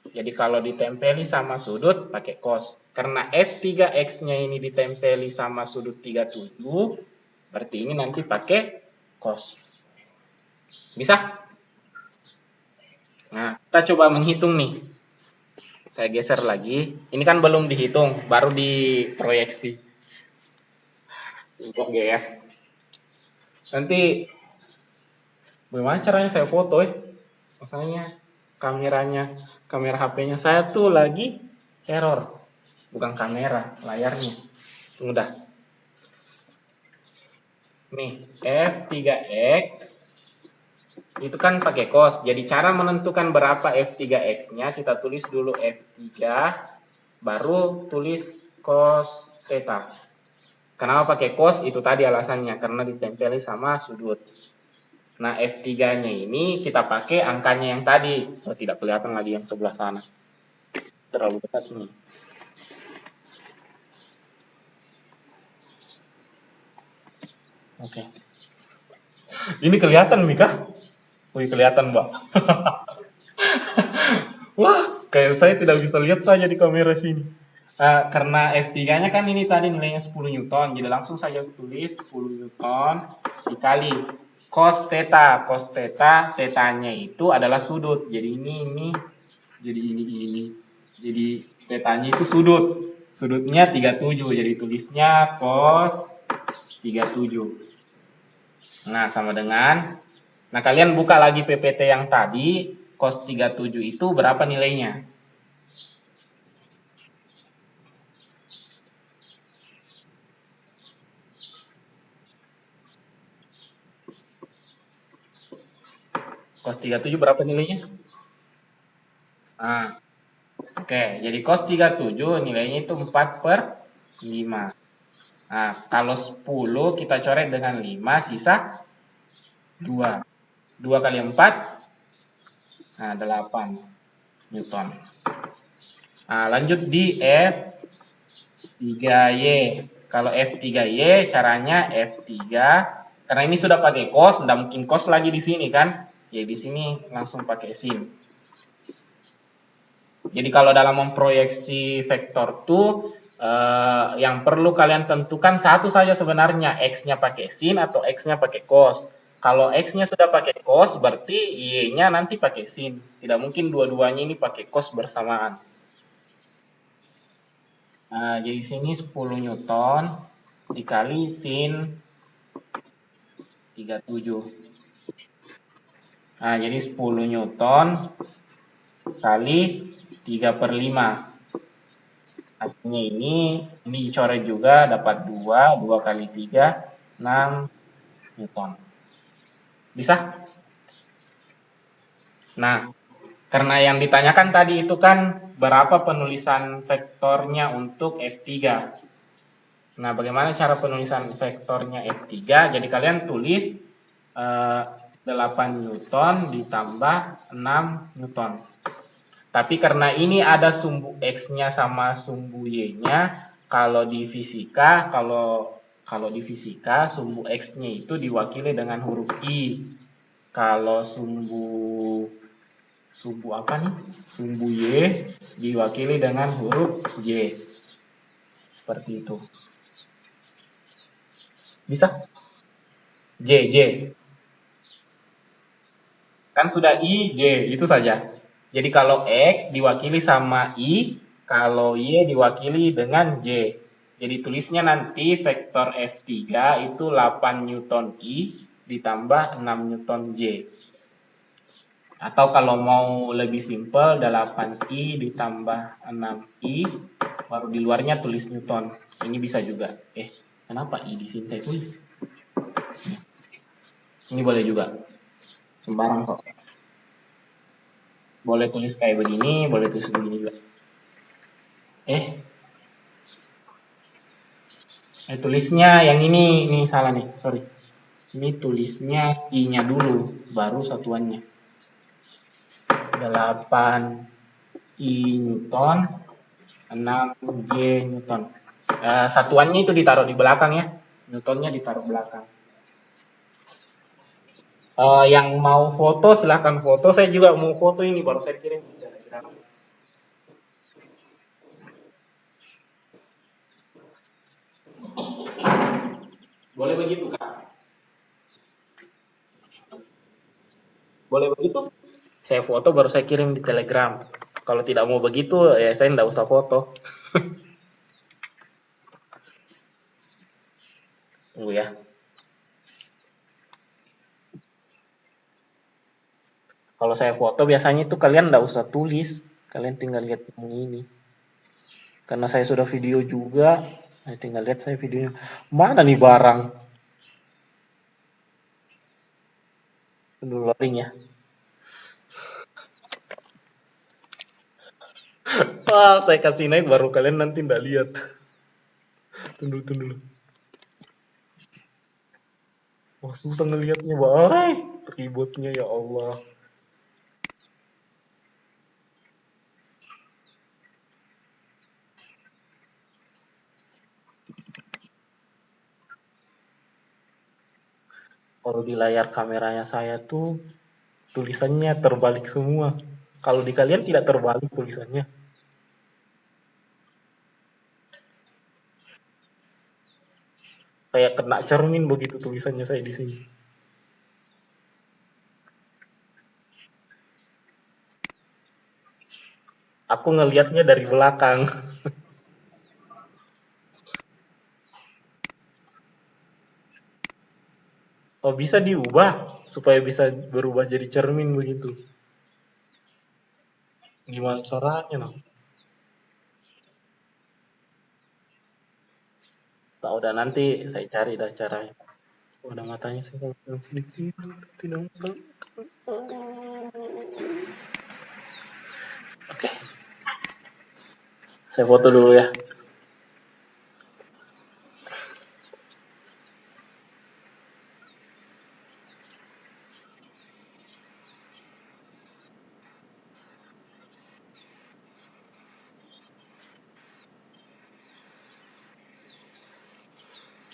Jadi kalau ditempeli sama sudut, pakai cos. Karena F3X-nya ini ditempeli sama sudut 37, berarti ini nanti pakai cos. Bisa? Nah, kita coba menghitung nih. Saya geser lagi. Ini kan belum dihitung, baru diproyeksi. Kok GS. Nanti bagaimana caranya saya foto ya? Masalahnya kamera HP-nya saya tuh lagi error. Bukan kamera, layarnya. Tunggu dah. Nih, F3X itu kan pakai cos. Jadi cara menentukan berapa F3X-nya, kita tulis dulu F3, baru tulis cos theta. Kenapa pakai cos? Itu tadi alasannya, karena ditempeli sama sudut. Nah, F3-nya ini kita pakai angkanya yang tadi. Oh, tidak kelihatan lagi yang sebelah sana. Terlalu dekat ini. Oke. Ini kelihatan, Mika? Wih, kelihatan, Mbak. Wah, kayak saya tidak bisa lihat saja di kamera sini. Karena F3-nya kan ini tadi nilainya 10 Newton, jadi langsung saja tulis 10 Newton dikali cos theta. Cos theta, tetanya itu adalah sudut. Jadi ini, jadi ini. Jadi tetanya itu sudut. Sudutnya 37, jadi tulisnya cos 37. Nah, sama dengan, nah kalian buka lagi PPT yang tadi, cos 37 itu berapa nilainya? Cos 37 berapa nilainya? Nah, oke, jadi cos 37 nilainya itu 4/5. Nah, kalau 10 kita coret dengan 5, sisa 2. 2 kali 4, nah 8 Newton. Nah, lanjut di F3Y. Kalau F3Y caranya F3, karena ini sudah pakai cos, tidak mungkin cos lagi di sini kan? Ya di sini langsung pakai sin. Jadi kalau dalam memproyeksi vektor tuh yang perlu kalian tentukan satu saja sebenarnya, X-nya pakai sin atau X-nya pakai cos. Kalau X-nya sudah pakai cos, berarti Y-nya nanti pakai sin. Tidak mungkin dua-duanya ini pakai cos bersamaan. Nah, jadi sini 10 Newton dikali sin 37. Nah, jadi 10 Newton kali 3/5. Hasilnya ini dicoret juga, dapat 2 kali 3, 6 Newton. Bisa? Nah, karena yang ditanyakan tadi itu kan berapa penulisan vektornya untuk F3. Nah, bagaimana cara penulisan vektornya F3? Jadi kalian tulis 8 Newton ditambah 6 Newton. Tapi karena ini ada sumbu X-nya sama sumbu Y-nya, kalau di fisika sumbu X-nya itu diwakili dengan huruf I. Kalau sumbu apa nih? Sumbu Y diwakili dengan huruf J. Seperti itu. Bisa? J. Kan sudah I, J, itu saja. Jadi kalau X diwakili sama I, kalau Y diwakili dengan J. Jadi tulisnya nanti vektor F3 itu 8 Newton I ditambah 6 Newton J. Atau kalau mau lebih simpel, 8I ditambah 6I baru di luarnya tulis Newton. Ini bisa juga. Kenapa di sini saya tulis? Ini boleh juga. Sembarang kok. Boleh tulis kayak begini, boleh tulis begini juga. Tulisnya yang ini salah nih, sorry. Ini tulisnya I-nya dulu, baru satuannya. 8 I Newton, 6 J Newton. Satuannya itu ditaruh di belakang ya. Newtonnya ditaruh belakang. Yang mau foto silahkan foto. Saya juga mau foto ini, baru saya kirim. Boleh begitu Kak? Boleh begitu? Saya foto baru saya kirim di Telegram. Kalau tidak mau begitu ya saya tidak usah foto. Tunggu ya. Kalau saya foto biasanya itu kalian tidak usah tulis. Kalian tinggal lihat yang ini. Karena saya sudah video juga. Saya tinggal lihat saya videonya. Mana nih barang? Tunggu loading ya. Wah, saya kasih naik baru kalian nanti tidak lihat. Tunggu dulu. Wah, susah ngelihatnya, Bay. Ributnya ya Allah. Kalau di layar kameranya saya tuh tulisannya terbalik semua. Kalau di kalian tidak terbalik tulisannya. Kayak kena cermin begitu tulisannya saya di sini. Aku ngelihatnya dari belakang. Oh, bisa diubah supaya bisa berubah jadi cermin begitu. Gimana caranya, no? Tak udah nanti saya cari dah caranya. Udah matanya saya sedikit tidak. Oke, saya foto dulu ya.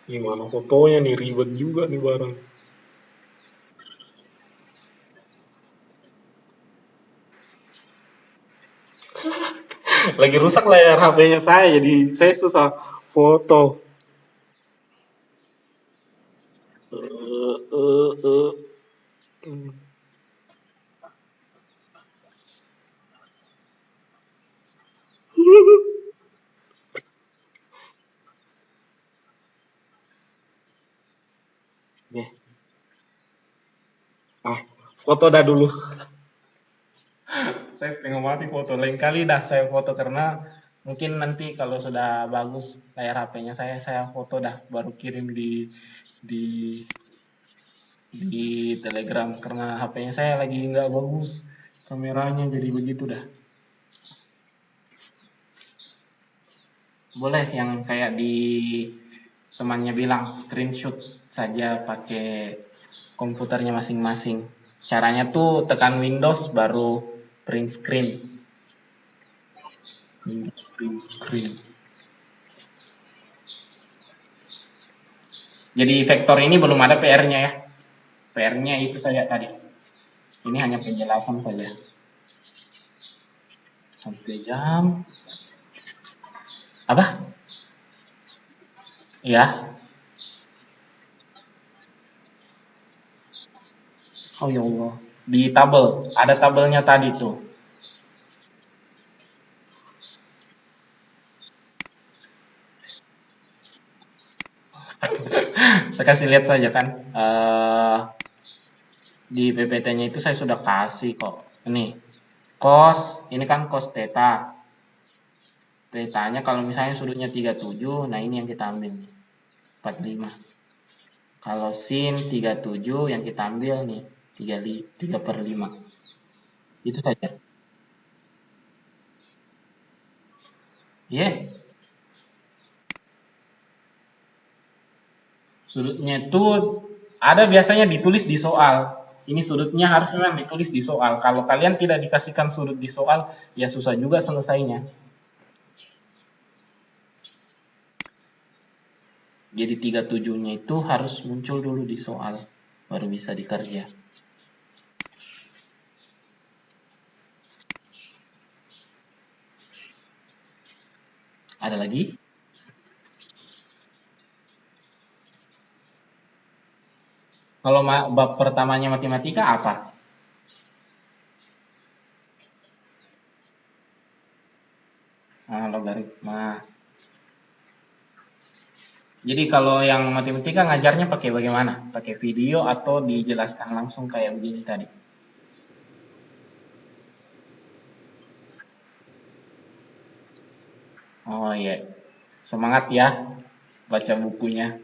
Gimana fotonya nih, ribet juga nih barang. Lagi rusak layar HP-nya saya, jadi saya susah foto. Eh, eh, eh. Hmm. Nih, foto dah dulu. Saya setengah mati foto. Lain kali dah saya foto karena mungkin nanti kalau sudah bagus layar HP-nya saya foto dah baru kirim di di Telegram karena HP-nya saya lagi nggak bagus kameranya jadi begitu dah. Boleh yang kayak di temannya bilang screenshot saja pakai komputernya masing-masing. Caranya tuh tekan Windows baru print screen. Print screen. Jadi vektor ini belum ada PR-nya ya. PR-nya itu saja tadi. Ini hanya penjelasan saja. Sampai jam apa? Ya. Oh ya Allah. Di tabel, ada tabelnya tadi tuh. Saya kasih lihat saja kan. Di PPT-nya itu saya sudah kasih kok. Ini cos, ini kan cos theta Petanya kalau misalnya sudutnya 37, nah ini yang kita ambil nih, 45. Kalau sin 37 yang kita ambil nih, 3/5. Itu saja. Iya, yeah. Sudutnya itu ada biasanya ditulis di soal. Ini sudutnya harus memang ditulis di soal. Kalau kalian tidak dikasihkan sudut di soal, ya susah juga selesainya. Jadi 37-nya itu harus muncul dulu di soal, baru bisa dikerja. Ada lagi? Kalau bab pertamanya matematika apa? Nah, logaritma. Jadi kalau yang matematika ngajarnya pakai bagaimana? Pakai video atau dijelaskan langsung kayak begini tadi? Oh iya, semangat ya baca bukunya.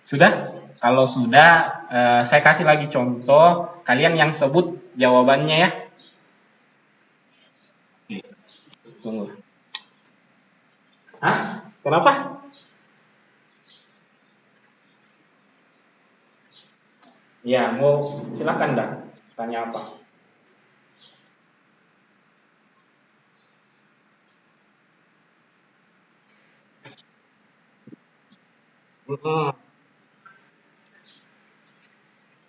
Sudah? Kalau sudah, saya kasih lagi contoh. Kalian yang sebut jawabannya ya. Oke, tunggu. Hah? Kenapa? Ya, mau silakan dah. Tanya apa? Mm-mm.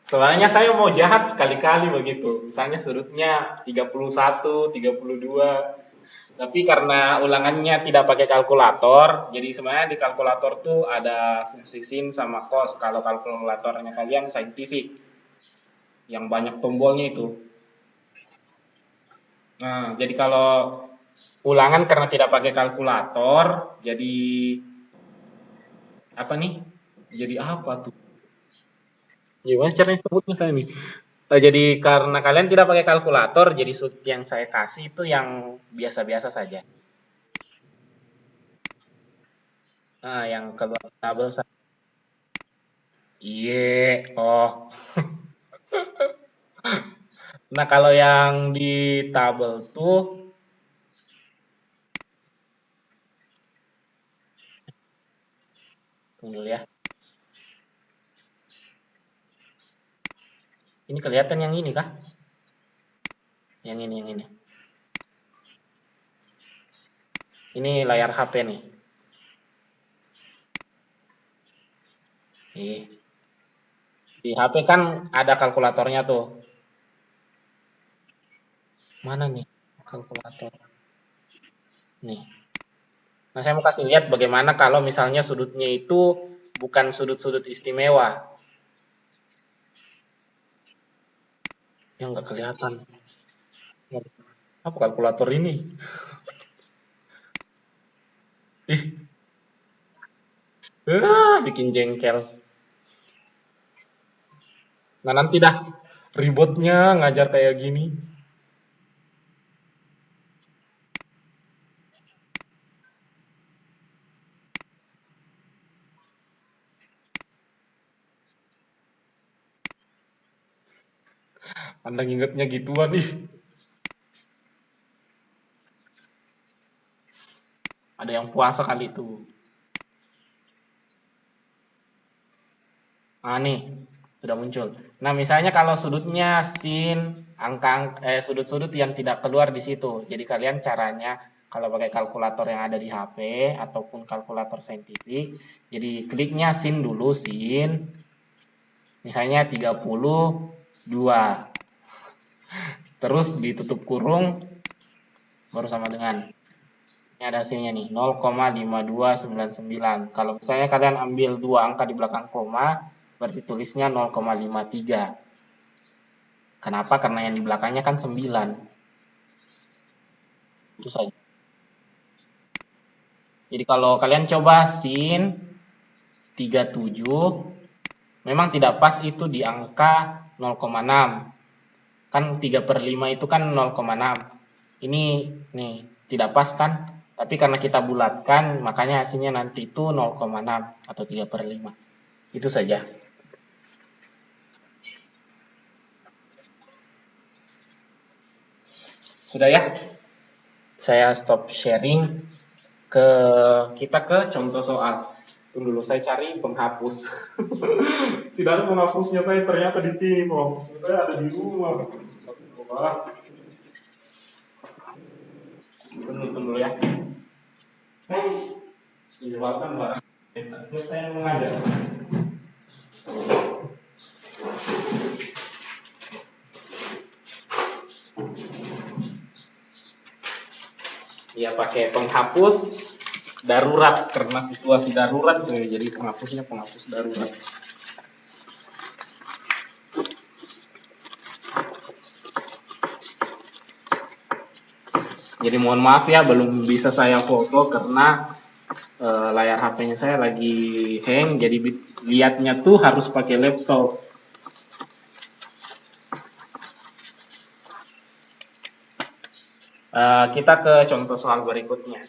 Soalnya saya mau jahat sekali-kali begitu. Misalnya sudutnya 31, 32. Tapi karena ulangannya tidak pakai kalkulator, jadi sebenarnya di kalkulator tuh ada fungsi sin sama cos. Kalau kalkulatornya kalian saintifik, yang banyak tombolnya itu. Nah, jadi kalau ulangan karena tidak pakai kalkulator, jadi apa nih? Jadi apa tuh? Gimana caranya sebutnya saya nih? Jadi karena kalian tidak pakai kalkulator, jadi sudut yang saya kasih itu yang biasa-biasa saja. Nah, yang keluar tabel saya. Iya, oh. Nah, kalau yang di tabel tuh, tunggu ya. Ini kelihatan yang ini kah? Yang ini, yang ini. Ini layar HP nih. Di HP kan ada kalkulatornya tuh. Mana nih kalkulator? Nih. Nah, saya mau kasih lihat bagaimana kalau misalnya sudutnya itu bukan sudut-sudut istimewa. Yang nggak kelihatan. Apa kalkulator ini? Ih, bikin jengkel. Nah, nanti dah ributnya ngajar kayak gini. Anda ingetnya gituan nih. Ada yang puasa kali itu. Nah, nih sudah muncul. Nah, misalnya kalau sudutnya sin, sudut-sudut yang tidak keluar di situ. Jadi kalian caranya kalau pakai kalkulator yang ada di HP ataupun kalkulator saintifik, jadi kliknya sin dulu, sin. Misalnya 32. Terus ditutup kurung baru sama dengan ini ada hasilnya nih 0,5299. Kalau misalnya kalian ambil dua angka di belakang koma, berarti tulisnya 0,53. Kenapa? Karena yang di belakangnya kan 9. Itu saja. Jadi kalau kalian coba sin 37 Memang tidak pas itu di angka 0,6. Kan 3/5 itu kan 0,6. Ini nih tidak pas kan? Tapi karena kita bulatkan, makanya hasilnya nanti itu 0,6 atau 3/5. Itu saja. Sudah ya? Saya stop sharing kita ke contoh soal. Tunggu dulu, saya cari penghapus. Tidak ada penghapusnya saya, ternyata di sini penghapusnya saya ada di rumah. Astagfirullah. Tunggu dulu ya. Menyebarkan barang. Siap saya mengajar. Ya pakai penghapus darurat karena situasi darurat, jadi penghapusnya penghapus darurat. Jadi mohon maaf ya belum bisa saya foto karena layar HP-nya saya lagi hang, jadi lihatnya tuh harus pakai laptop. Kita ke contoh soal berikutnya.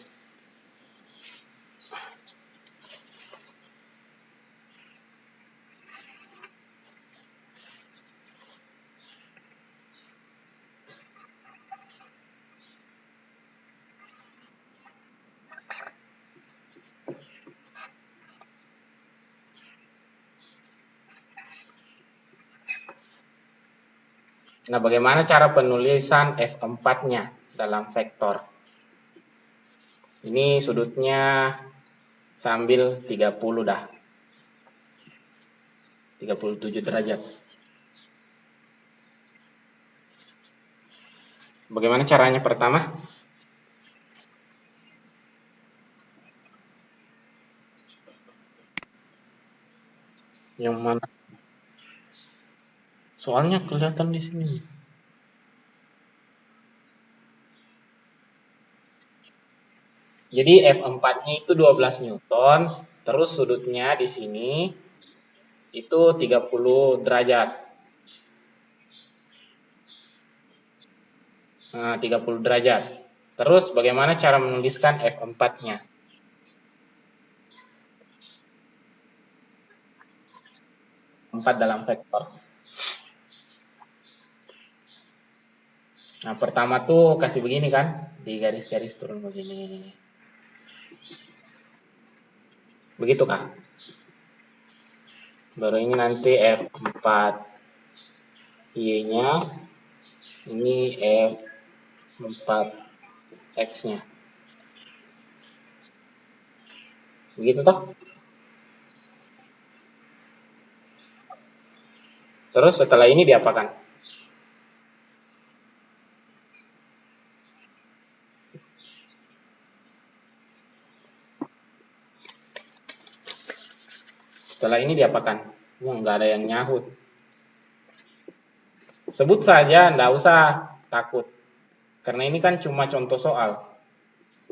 Nah, bagaimana cara penulisan F4-nya dalam vektor? Ini sudutnya saya ambil 30 dah. 37 derajat. Bagaimana caranya pertama? Yang mana? Soalnya kelihatan di sini. Jadi F4-nya itu 12 Newton, terus sudutnya di sini itu 30 derajat. Nah, 30 derajat. Terus bagaimana cara menuliskan F4-nya? Empat dalam vektor. Nah, pertama tuh kasih begini kan, di garis-garis turun begini. Begitu kah? Baru ini nanti F4 Y-nya, ini F4 X-nya. Begitu toh? Terus setelah ini diapakan? Setelah ini diapakan? Nggak ada yang nyahut. Sebut saja, nggak usah takut. Karena ini kan cuma contoh soal,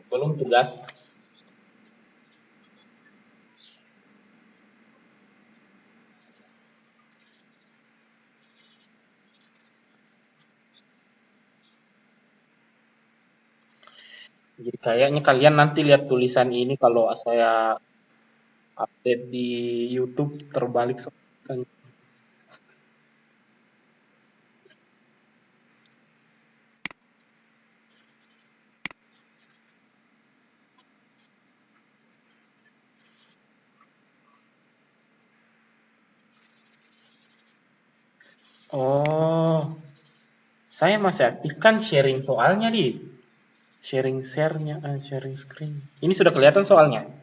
belum tugas. Jadi kayaknya kalian nanti lihat tulisan ini kalau saya update di YouTube terbalik semuanya. Oh, saya masih aktifkan sharing soalnya di sharing share-nya, sharing screen. Ini sudah kelihatan soalnya.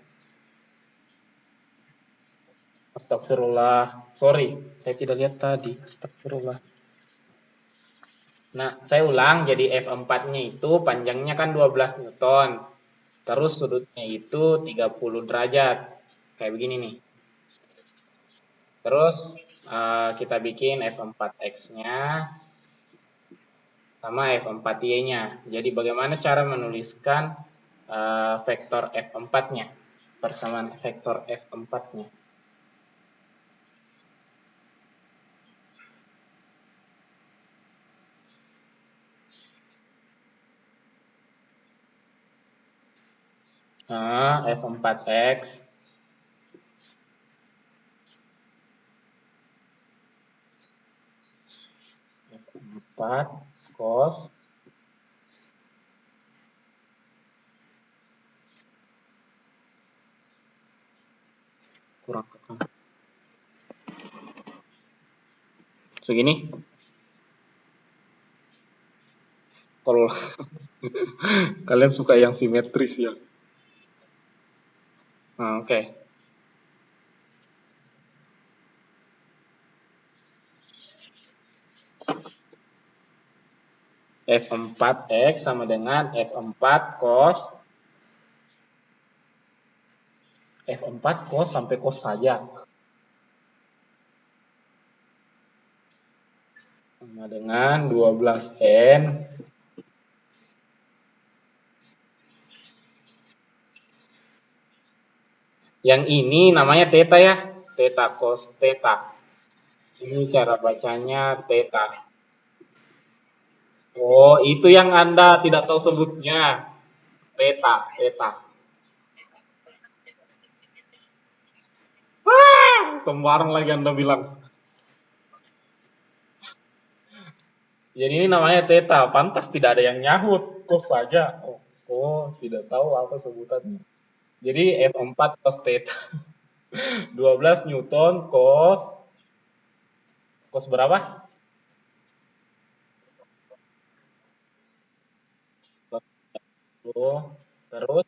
Astagfirullah, sorry, saya tidak lihat tadi. Astagfirullah. Nah, saya ulang, jadi F4-nya itu panjangnya kan 12 Newton. Terus sudutnya itu 30 derajat. Kayak begini nih. Terus kita bikin F4X-nya sama F4Y-nya. Jadi bagaimana cara menuliskan vektor F4-nya? Persamaan vektor F4-nya. F4X F4 cos kurang segini. Kalau kalian suka yang simetris ya. Nah, oke. F4X sama dengan F4 cos F4 cos sampai cos saja. Sama dengan 12N. Yang ini namanya theta ya. Theta cos theta. Ini cara bacanya theta. Oh, itu yang Anda tidak tahu sebutnya. Theta, theta. Sembarang lagi Anda bilang. Jadi ini namanya theta. Pantas tidak ada yang nyahut. Cos saja. Oh, tidak tahu apa sebutannya. Jadi F4 cos theta. 12 Newton cos berapa? Cos 10. Terus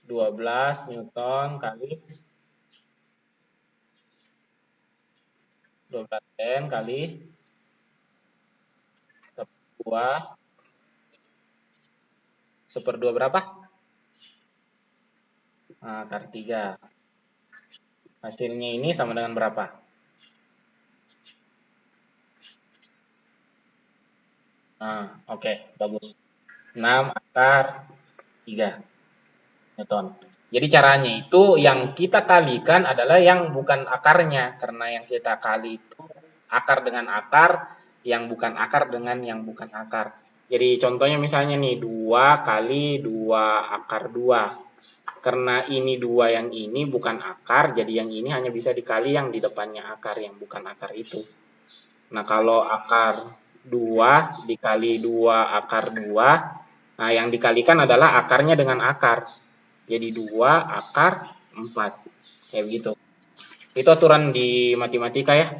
12 Newton kali 12 N kali 2 1/2 berapa? Nah, akar 3. Hasilnya ini sama dengan berapa? Nah, oke, bagus. 6 akar 3 Newton. Jadi caranya itu yang kita kalikan adalah yang bukan akarnya. Karena yang kita kali itu akar dengan akar, yang bukan akar dengan yang bukan akar. Jadi contohnya misalnya nih, 2 kali 2 akar 2. Karena ini 2 yang ini bukan akar, jadi yang ini hanya bisa dikali yang di depannya akar, yang bukan akar itu. Nah, kalau akar 2 dikali 2 akar 2, nah yang dikalikan adalah akarnya dengan akar. Jadi 2 akar 4. Kayak begitu. Itu aturan di matematika ya.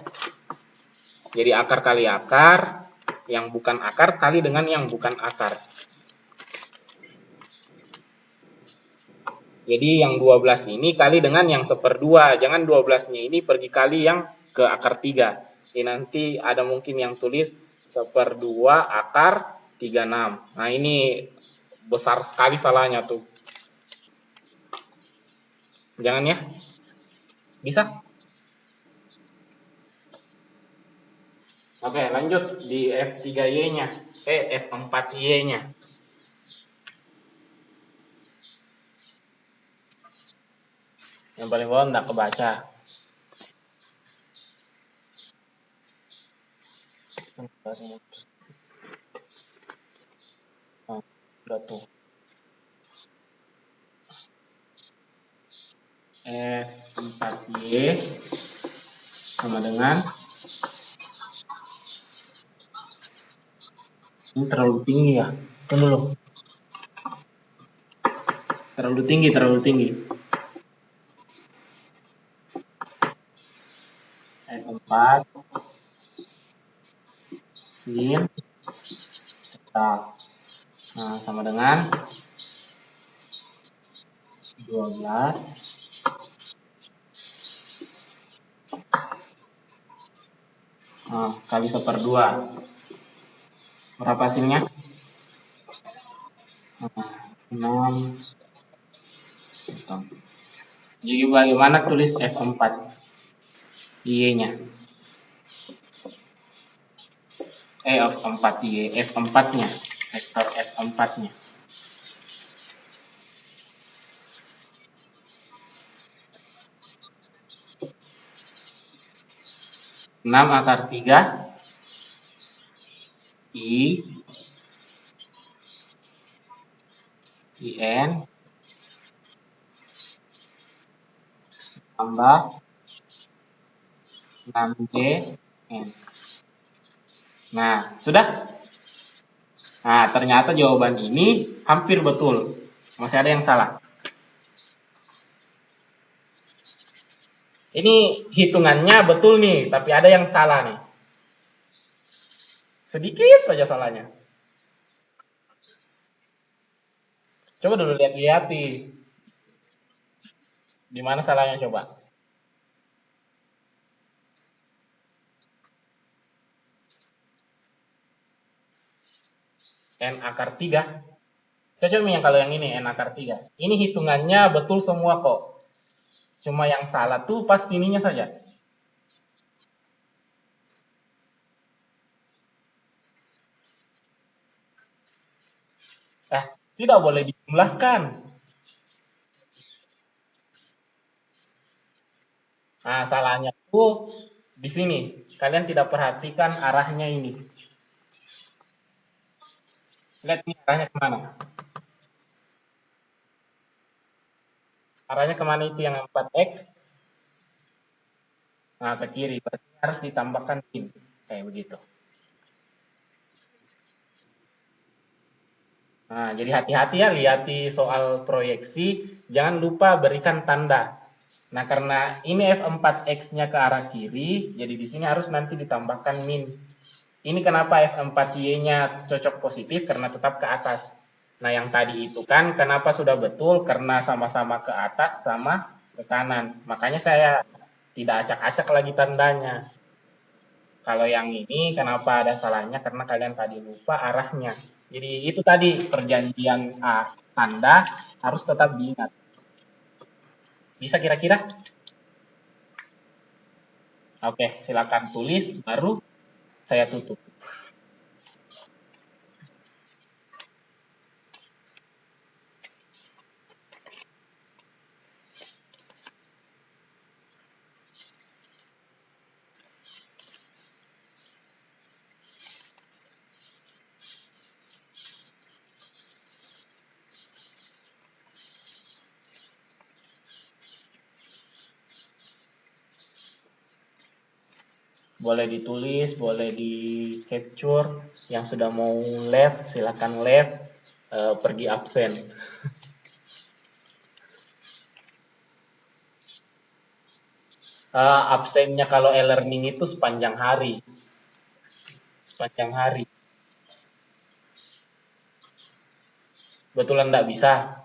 Jadi akar kali akar, yang bukan akar kali dengan yang bukan akar. Jadi yang 12 ini kali dengan yang 1/2. Jangan 12-nya ini pergi kali yang ke akar 3. Jadi nanti ada mungkin yang tulis 1/2 akar 36. Nah ini besar sekali salahnya tuh. Jangan ya. Bisa? Oke, lanjut di F3Y-nya. F4Y-nya. Yang paling bawah enggak kebaca. Oh, udah tuh. F4Y sama dengan ini terlalu tinggi ya. Tunggu dulu. Terlalu tinggi, terlalu tinggi. F4 sin theta. Nah, sama dengan 12 kali 1/2. Berapa hasilnya? 6. Jadi bagaimana tulis F4 Y-nya? F4 Y, F4-nya. Vektor F4-nya. 6 akar 3 I IN tambah 6D N. Nah, sudah? Nah, ternyata jawaban ini hampir betul. Masih ada yang salah. Ini hitungannya betul nih, tapi ada yang salah nih. Sedikit saja salahnya. Coba dulu lihat-lihat di mana salahnya coba. N akar 3. Coba yang kalau yang ini N akar 3. Ini hitungannya betul semua kok. Cuma yang salah tuh pas sininya saja. Tidak boleh dijumlahkan. Nah, salahnya tuh di sini. Kalian tidak perhatikan arahnya ini. Lihat nih arahnya kemana. Arahnya kemana itu yang 4X? Nah, ke kiri. Berarti harus ditambahkan min. Kayak begitu. Nah, jadi hati-hati ya lihat di soal proyeksi. Jangan lupa berikan tanda. Nah, karena ini F4X-nya ke arah kiri, jadi di sini harus nanti ditambahkan min. Ini kenapa F4Y-nya cocok positif karena tetap ke atas. Nah, yang tadi itu kan kenapa sudah betul karena sama-sama ke atas sama ke kanan. Makanya saya tidak acak-acak lagi tandanya. Kalau yang ini kenapa ada salahnya karena kalian tadi lupa arahnya. Jadi itu tadi perjanjian tanda harus tetap diingat. Bisa kira-kira? Oke, silakan tulis baru saya tutup. Boleh ditulis, boleh di capture. Yang sudah mau left, silakan left, pergi absen. Absennya kalau e-learning itu sepanjang hari. Sepanjang hari. Betulan enggak bisa.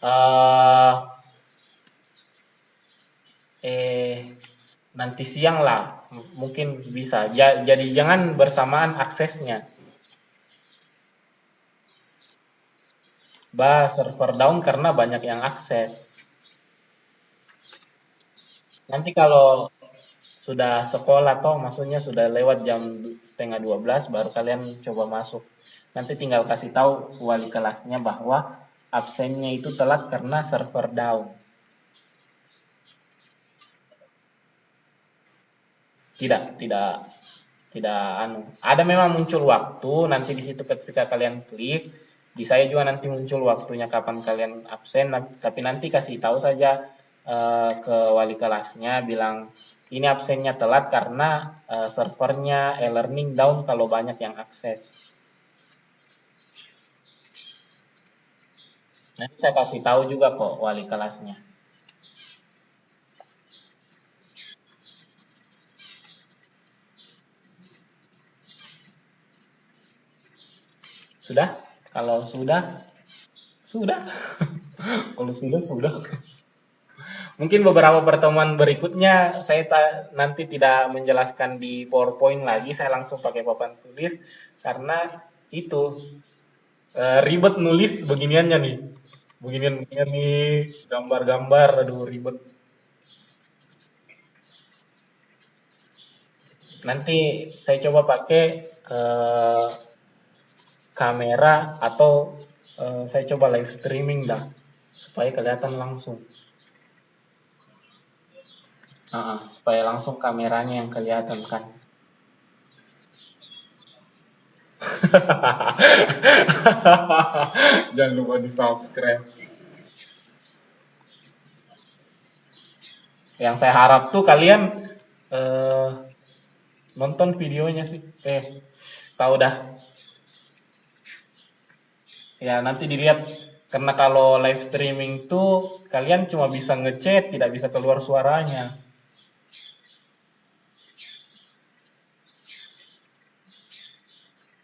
Uh, Nanti siang lah, mungkin bisa. Jadi jangan bersamaan aksesnya. Server down karena banyak yang akses. Nanti kalau sudah sekolah toh maksudnya sudah lewat jam setengah 12 baru kalian coba masuk. Nanti tinggal kasih tahu wali kelasnya bahwa absennya itu telat karena server down. Tidak anu. Ada memang muncul waktu nanti di situ ketika kalian klik, di saya juga nanti muncul waktunya kapan kalian absen, tapi nanti kasih tahu saja ke wali kelasnya bilang ini absennya telat karena servernya e-learning down kalau banyak yang akses. Nanti saya kasih tahu juga kok wali kelasnya. Sudah? Kalau sudah, sudah. Kalau sudah. Mungkin beberapa pertemuan berikutnya saya nanti tidak menjelaskan di PowerPoint lagi, saya langsung pakai papan tulis karena itu ribet nulis beginiannya nih. Beginian nih, gambar-gambar, aduh ribet. Nanti saya coba pakai kamera atau saya coba live streaming dah supaya kelihatan langsung. Supaya langsung kameranya yang kelihatan kan. Jangan lupa di subscribe. Yang saya harap tuh kalian eh, nonton videonya sih. Tahu dah. Ya nanti dilihat karena kalau live streaming tuh kalian cuma bisa ngechat, tidak bisa keluar suaranya.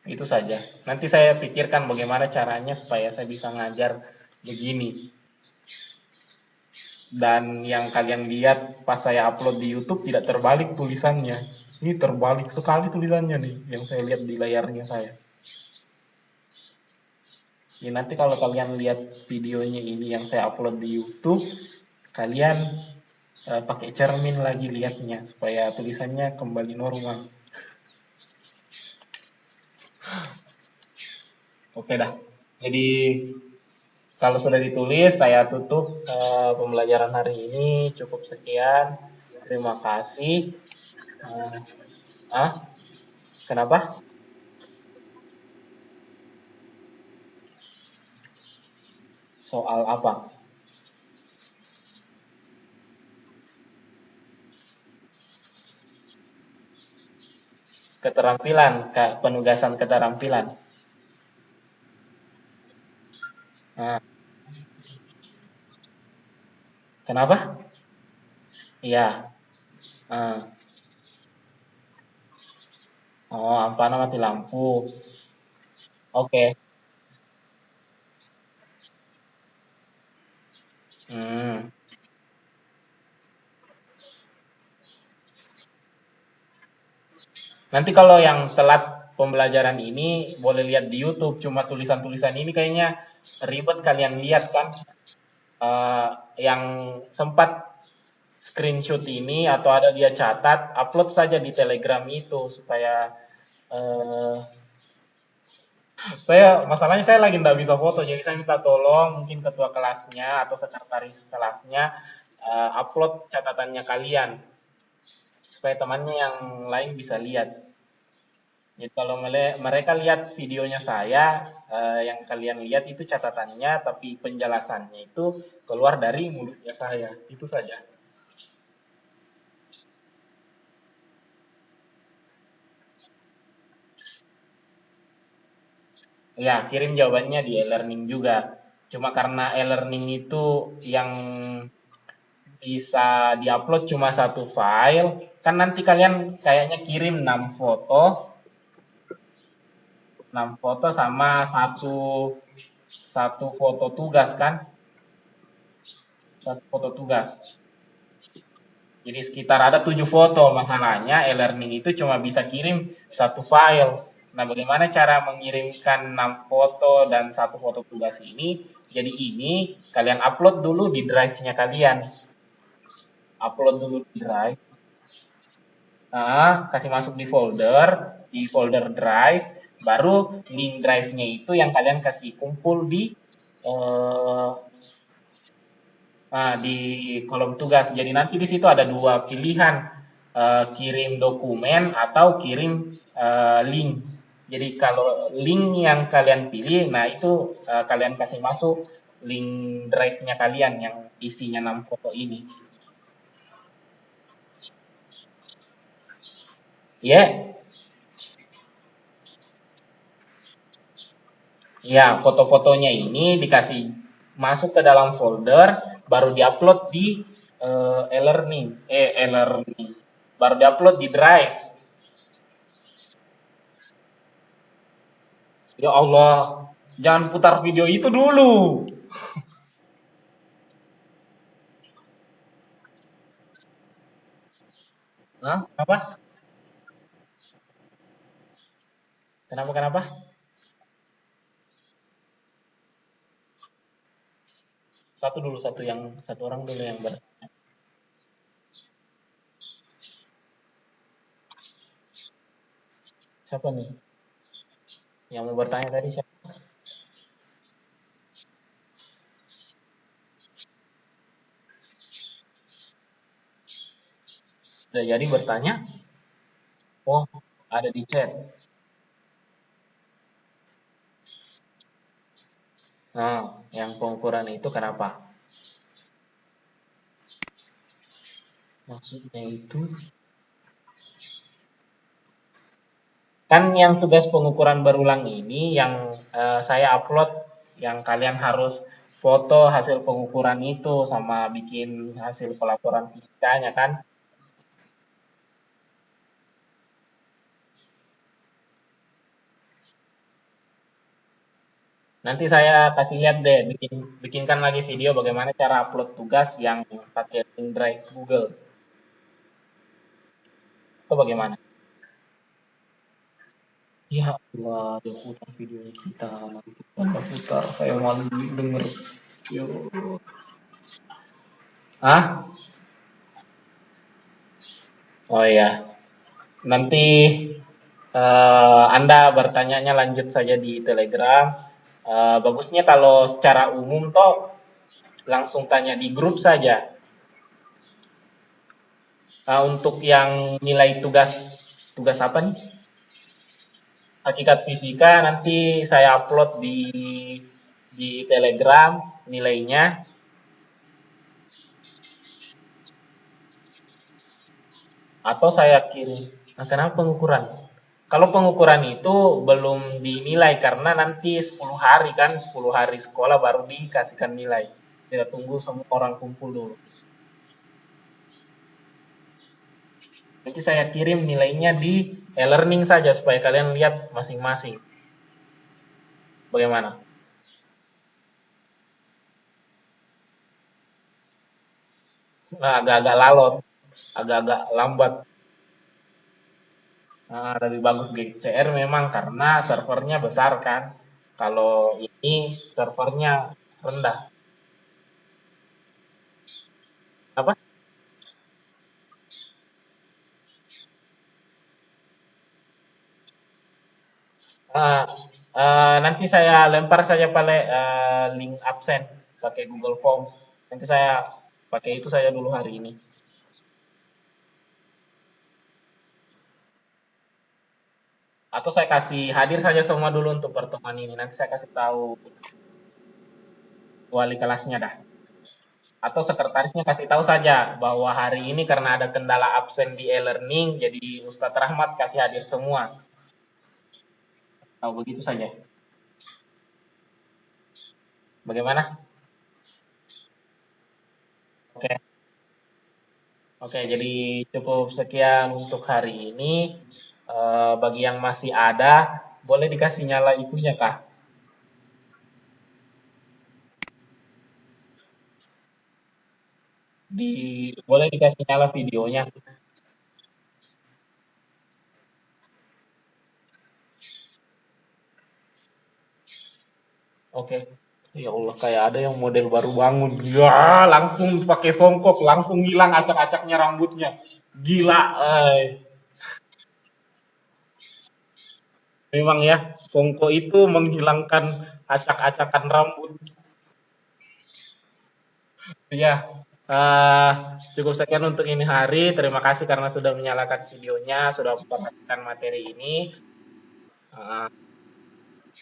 Itu saja. Nanti saya pikirkan bagaimana caranya supaya saya bisa ngajar begini. Dan yang kalian lihat pas saya upload di YouTube tidak terbalik tulisannya. Ini terbalik sekali tulisannya nih yang saya lihat di layarnya saya. Ya, nanti kalau kalian lihat videonya ini yang saya upload di YouTube, kalian pakai cermin lagi lihatnya supaya tulisannya kembali normal. Oke dah. Jadi kalau sudah ditulis, saya tutup pembelajaran hari ini. Cukup sekian. Terima kasih. Eh, ah, kenapa? Soal apa? Keterampilan, penugasan keterampilan. Nah, kenapa? Iya. Ah. Oh, ampana mati lampu. Oke. Hmm. Nanti kalau yang telat pembelajaran ini boleh lihat di YouTube. Cuma tulisan-tulisan ini kayaknya ribet kalian lihat kan? Eh, yang sempat screenshot ini atau ada dia catat, upload saja di Telegram itu supaya eh, masalahnya saya lagi nggak bisa foto, jadi saya minta tolong mungkin ketua kelasnya atau sekretaris kelasnya upload catatannya kalian supaya temannya yang lain bisa lihat. Jadi kalau mereka lihat videonya saya, yang kalian lihat itu catatannya, tapi penjelasannya itu keluar dari mulutnya saya. Itu saja. Ya, kirim jawabannya di e-learning juga. Cuma karena e-learning itu yang bisa diupload cuma satu file, kan nanti kalian kayaknya kirim 6 foto sama satu foto tugas kan? Satu foto tugas. Jadi sekitar ada 7 foto. Masalahnya e-learning itu cuma bisa kirim satu file. Nah, bagaimana cara mengirimkan 6 foto dan satu foto tugas ini? Jadi ini kalian upload dulu di drive-nya kalian. Upload dulu di drive. Kasih masuk di folder drive, baru link drive-nya itu yang kalian kasih kumpul eh, di kolom tugas. Jadi nanti di situ ada dua pilihan, kirim dokumen atau kirim link. Jadi kalau link yang kalian pilih, nah itu kalian kasih masuk link drive-nya kalian yang isinya 6 foto ini. Ya, yeah. Ya, foto-fotonya ini dikasih masuk ke dalam folder, baru diupload di e-learning, baru diupload di Drive. Ya Allah, jangan putar video itu dulu. Hah? Apa? Kenapa kenapa? Satu orang dulu yang siapa nih? Yang mau bertanya tadi siapa? Sudah jadi bertanya? Oh, ada di chat. Nah, yang pengukuran itu kenapa? Maksudnya itu kan yang tugas pengukuran berulang ini yang saya upload yang kalian harus foto hasil pengukuran itu sama bikin hasil pelaporan fisikanya kan. Nanti saya kasih lihat deh, bikinkan lagi video bagaimana cara upload tugas yang pakai link drive Google. Itu bagaimana? Ya Allah, dia putar videonya kita. Nanti kita putar, saya malu denger. Ya Allah. Ah? Oh iya, nanti Anda bertanyanya lanjut saja di Telegram. Bagusnya kalau secara umum toh langsung tanya di grup saja. Untuk yang nilai tugas tugas apa nih? Hakikat fisika nanti saya upload di Telegram nilainya atau saya kirim. Nah, kenapa pengukuran? Kalau pengukuran itu belum dinilai karena nanti 10 hari kan, 10 hari sekolah baru dikasihkan nilai. Kita tunggu semua orang kumpul dulu. Nanti saya kirim nilainya di e-learning saja supaya kalian lihat masing-masing. Bagaimana? Nah, agak-agak lalot, agak-agak lambat. Lebih bagus GCR memang karena servernya besar kan. Kalau ini servernya rendah. Apa? Ah, nanti saya lempar saja link absen pakai Google Form. Nanti saya pakai itu saya dulu hari ini. Atau saya kasih hadir saja semua dulu untuk pertemuan ini. Nanti saya kasih tahu wali kelasnya dah. Atau sekretarisnya kasih tahu saja bahwa hari ini karena ada kendala absen di e-learning, jadi Ustadz Rahmat kasih hadir semua. Tahu begitu saja. Bagaimana? Oke, oke. Jadi cukup sekian untuk hari ini. Bagi yang masih ada, boleh dikasih nyala itunya kah? Boleh dikasih nyala videonya. Oke. Ya Allah, kayak ada yang model baru bangun. Ya, langsung pakai songkok, langsung hilang acak-acaknya rambutnya. Gila, memang ya, songkok itu menghilangkan acak-acakan rambut. Ya, eh, cukup sekian untuk ini hari. Terima kasih karena sudah menyalakan videonya, sudah memperhatikan materi ini. Eh,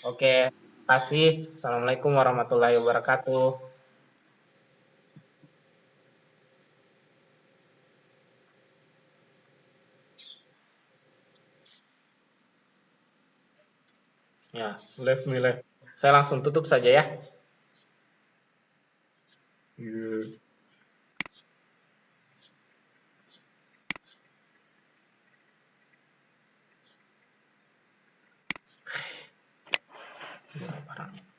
oke, terima kasih. Assalamualaikum warahmatullahi wabarakatuh. Ya, left me left. Saya langsung tutup saja ya. Iya. Barang.